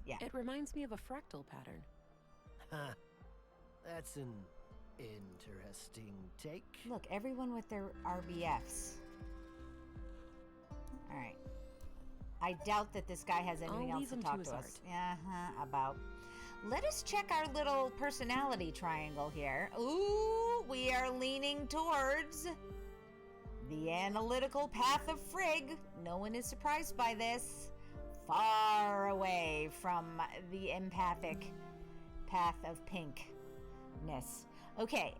Yeah. It reminds me of a fractal pattern. Huh. That's an interesting take. Look, everyone with their RBFs. Alright. I doubt that this guy has anything I'll else leave to him to talk his to art. us. About. Let us check our little personality triangle here. Ooh, we are leaning towards the analytical path of Frigg. No one is surprised by this. Far away from the empathic path of pinkness. Okay,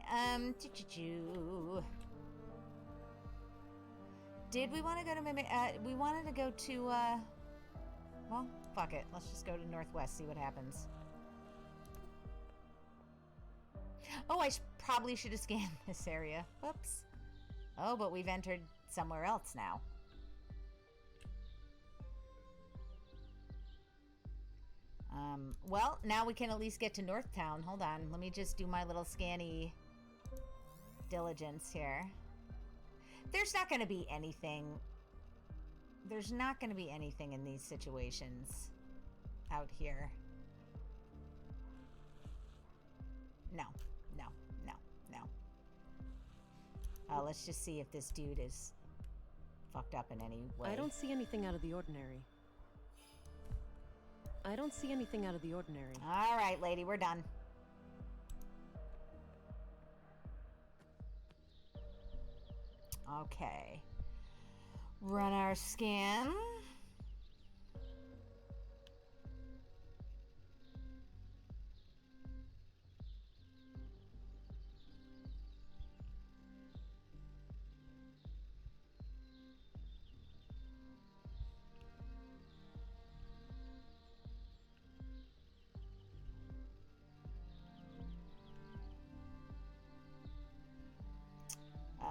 did we want to go to we wanted to go to, well, fuck it. Let's just go to Northwest, see what happens. Oh, I probably should have scanned this area. Whoops. Oh, but we've entered somewhere else now. Well, now we can at least get to Northtown. Hold on. Let me just do my little scanny diligence here. There's not going to be anything. There's not going to be anything in these situations out here. No. Let's just see if this dude is fucked up in any way. I don't see anything out of the ordinary. All right, lady, we're done. Okay. Run our scan.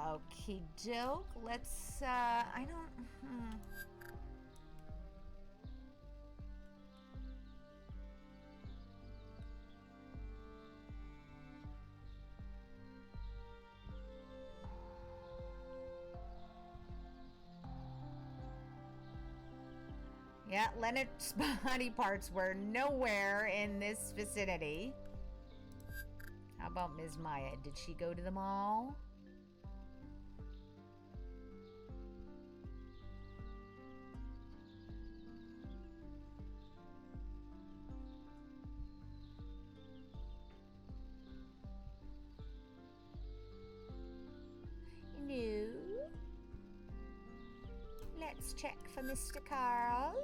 Okie doke. Let's, I don't, Yeah, Leonard's body parts were nowhere in this vicinity. How about Ms. Maya? Did she go to the mall? No. Let's check for Mr. Carl.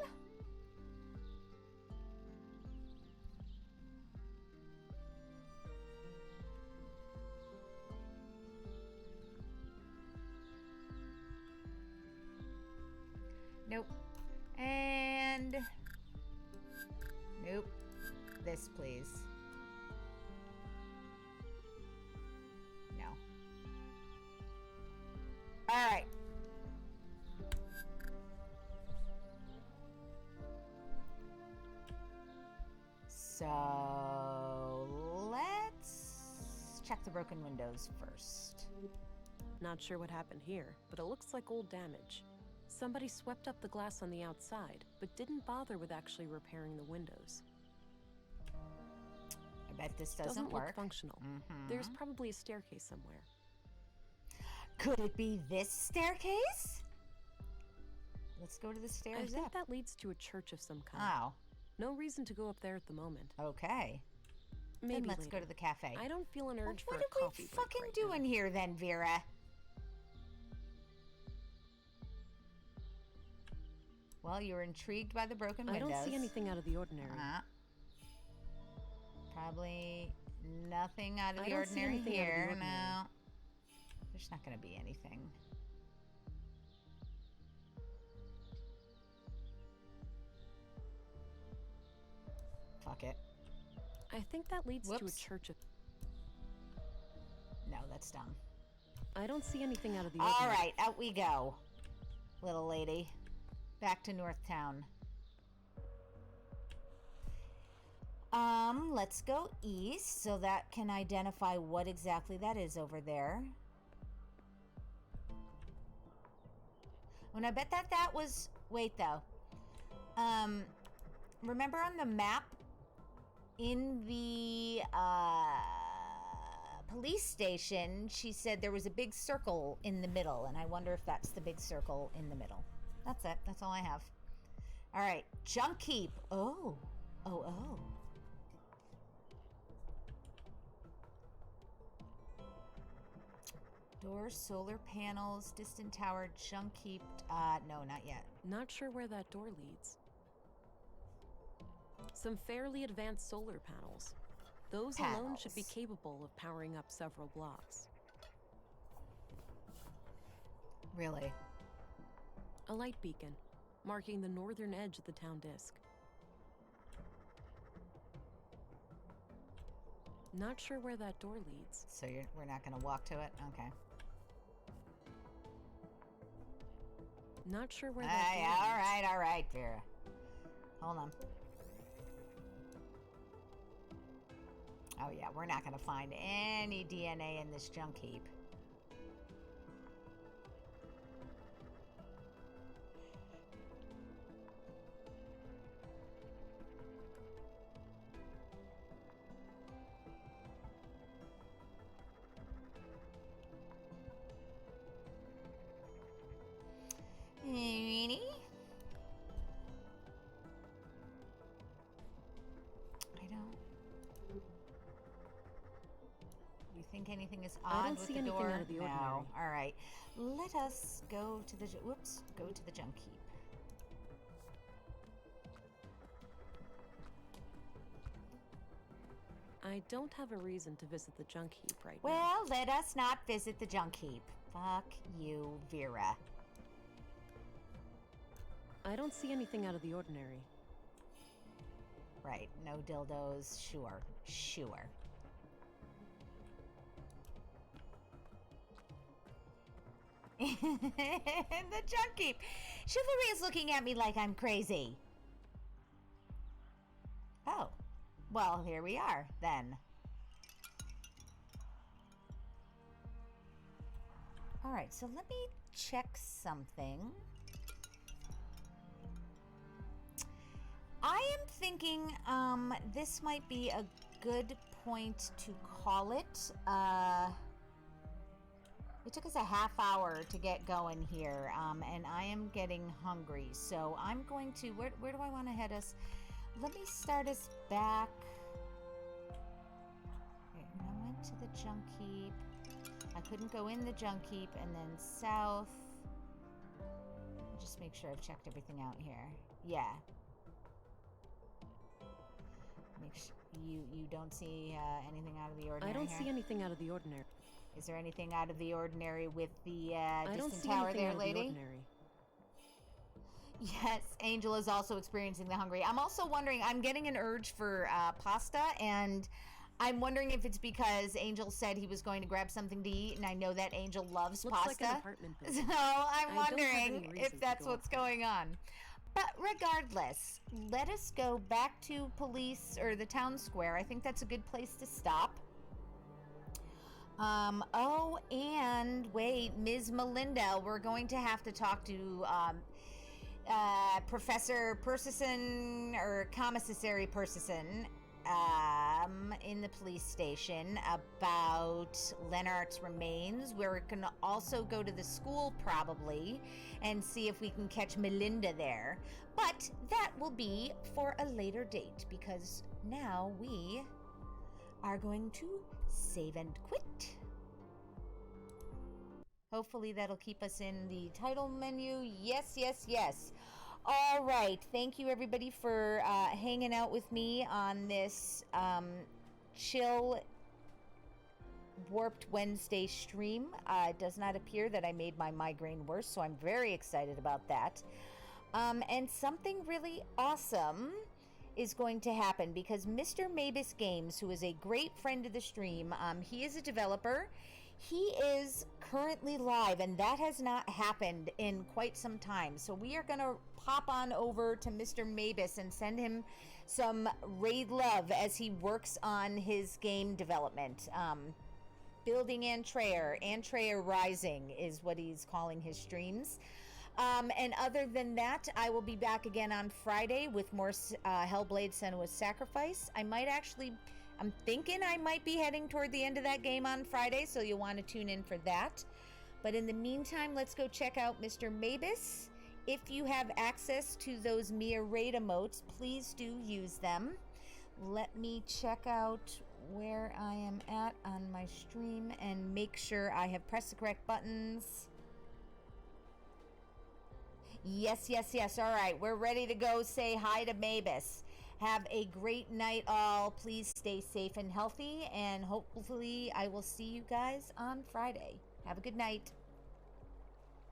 Nope. And... Nope. This, please. No. Alright. So... let's check the broken windows first. Not sure what happened here, but it looks like old damage. Somebody swept up the glass on the outside, but didn't bother with actually repairing the windows. I bet this doesn't work. Look functional. There's probably a staircase somewhere. Could it be this staircase? Let's go to the stairs I think up. that leads to a church of some kind. Oh. No reason to go up there at the moment. Okay. Maybe then let's later. go to the cafe. I don't feel an urge for a coffee. coffee What are we break fucking right doing now. here then, Vera? Well, you were intrigued by the broken windows. I don't see anything out of the ordinary. Probably nothing out of the I don't see ordinary anything out of the here. ordinary. No. There's not going to be anything. Fuck it. I think that leads to a Whoops. church of... No, that's dumb. I don't see anything out of the All ordinary. right, out we go, little lady. Back to Northtown. Let's go east so that can identify what exactly that is over there. When I bet that was... Wait, though. Remember on the map in the police station, she said there was a big circle in the middle, and I wonder if that's the big circle in the middle. That's it. That's all I have. All right. Junk Keep. Oh. Oh, oh. Doors, solar panels, distant tower, junk keep. No, not yet. Not sure where that door leads. Some fairly advanced solar panels. Those alone should be capable of powering up several blocks. Really? A light beacon, marking the northern edge of the town disk. Not sure where that door leads. So we're not going to walk to it? Okay. Not sure where that door leads. All right, Vera. Hold on. Oh yeah, we're not going to find any DNA in this junk heap. Alrighty. I don't... You think anything is odd I don't with see the anything door? out of the ordinary. No. Alright. Let us go to the... Whoops. Go to the junk heap. I don't have a reason to visit the junk heap right now. Well, let us not visit the junk heap. Fuck you, Vera. I don't see anything out of the ordinary. Right, no dildos, sure, sure. The junk heap. Chivalry is looking at me like I'm crazy. Oh, well, here we are, then. All right, so let me check something. I am thinking this might be a good point to call it. It took us a half hour to get going here, and I am getting hungry. So I'm going to, where do I want to head us? Let me start us back. Okay, I went to the junk heap. I couldn't go in the junk heap, and then south. Just make sure I've checked everything out here. Yeah. Make sure you don't see anything out of the ordinary. I don't here? see anything out of the ordinary. Is there anything out of the ordinary with the I don't distant see tower anything there, out of lady? the ordinary. Yes, Angel is also experiencing the hungry. I'm also wondering, I'm getting an urge for pasta, and I'm wondering if it's because Angel said he was going to grab something to eat, and I know that Angel loves Looks pasta. like an apartment building. So I'm I don't have any wondering reason if to that's go what's up there. going on. But regardless, let us go back to police or the town square. I think that's a good place to stop. Oh, and wait, Ms. Melinda, we're going to have to talk to Professor Persison or Commissary Persison in the police station about Lenart's remains. We're going to also go to the school probably and see if we can catch Melinda there. But that will be for a later date because now we are going to save and quit. Hopefully that'll keep us in the title menu. Yes, yes, yes. All right. Thank you, everybody, for hanging out with me on this chill Warped Wednesday stream. It does not appear that I made my migraine worse, so I'm very excited about that. And something really awesome is going to happen because Mr. Mabus Games, who is a great friend of the stream, he is a developer. He is currently live, and that has not happened in quite some time. So we are going to pop on over to Mr. Mabus and send him some raid love as he works on his game development. Building Antrea Rising is what he's calling his streams. And other than that, I will be back again on Friday with more Hellblade: Senua's Sacrifice. I'm thinking I might be heading toward the end of that game on Friday, so you'll want to tune in for that. But in the meantime, let's go check out Mr. Mabus. If you have access to those Mia raid emotes, please do use them. Let me check out where I am at on my stream and make sure I have pressed the correct buttons. Yes, yes, yes. All right, we're ready to go say hi to Mabus. Have a great night, all. Please stay safe and healthy, and hopefully I will see you guys on Friday. Have a good night.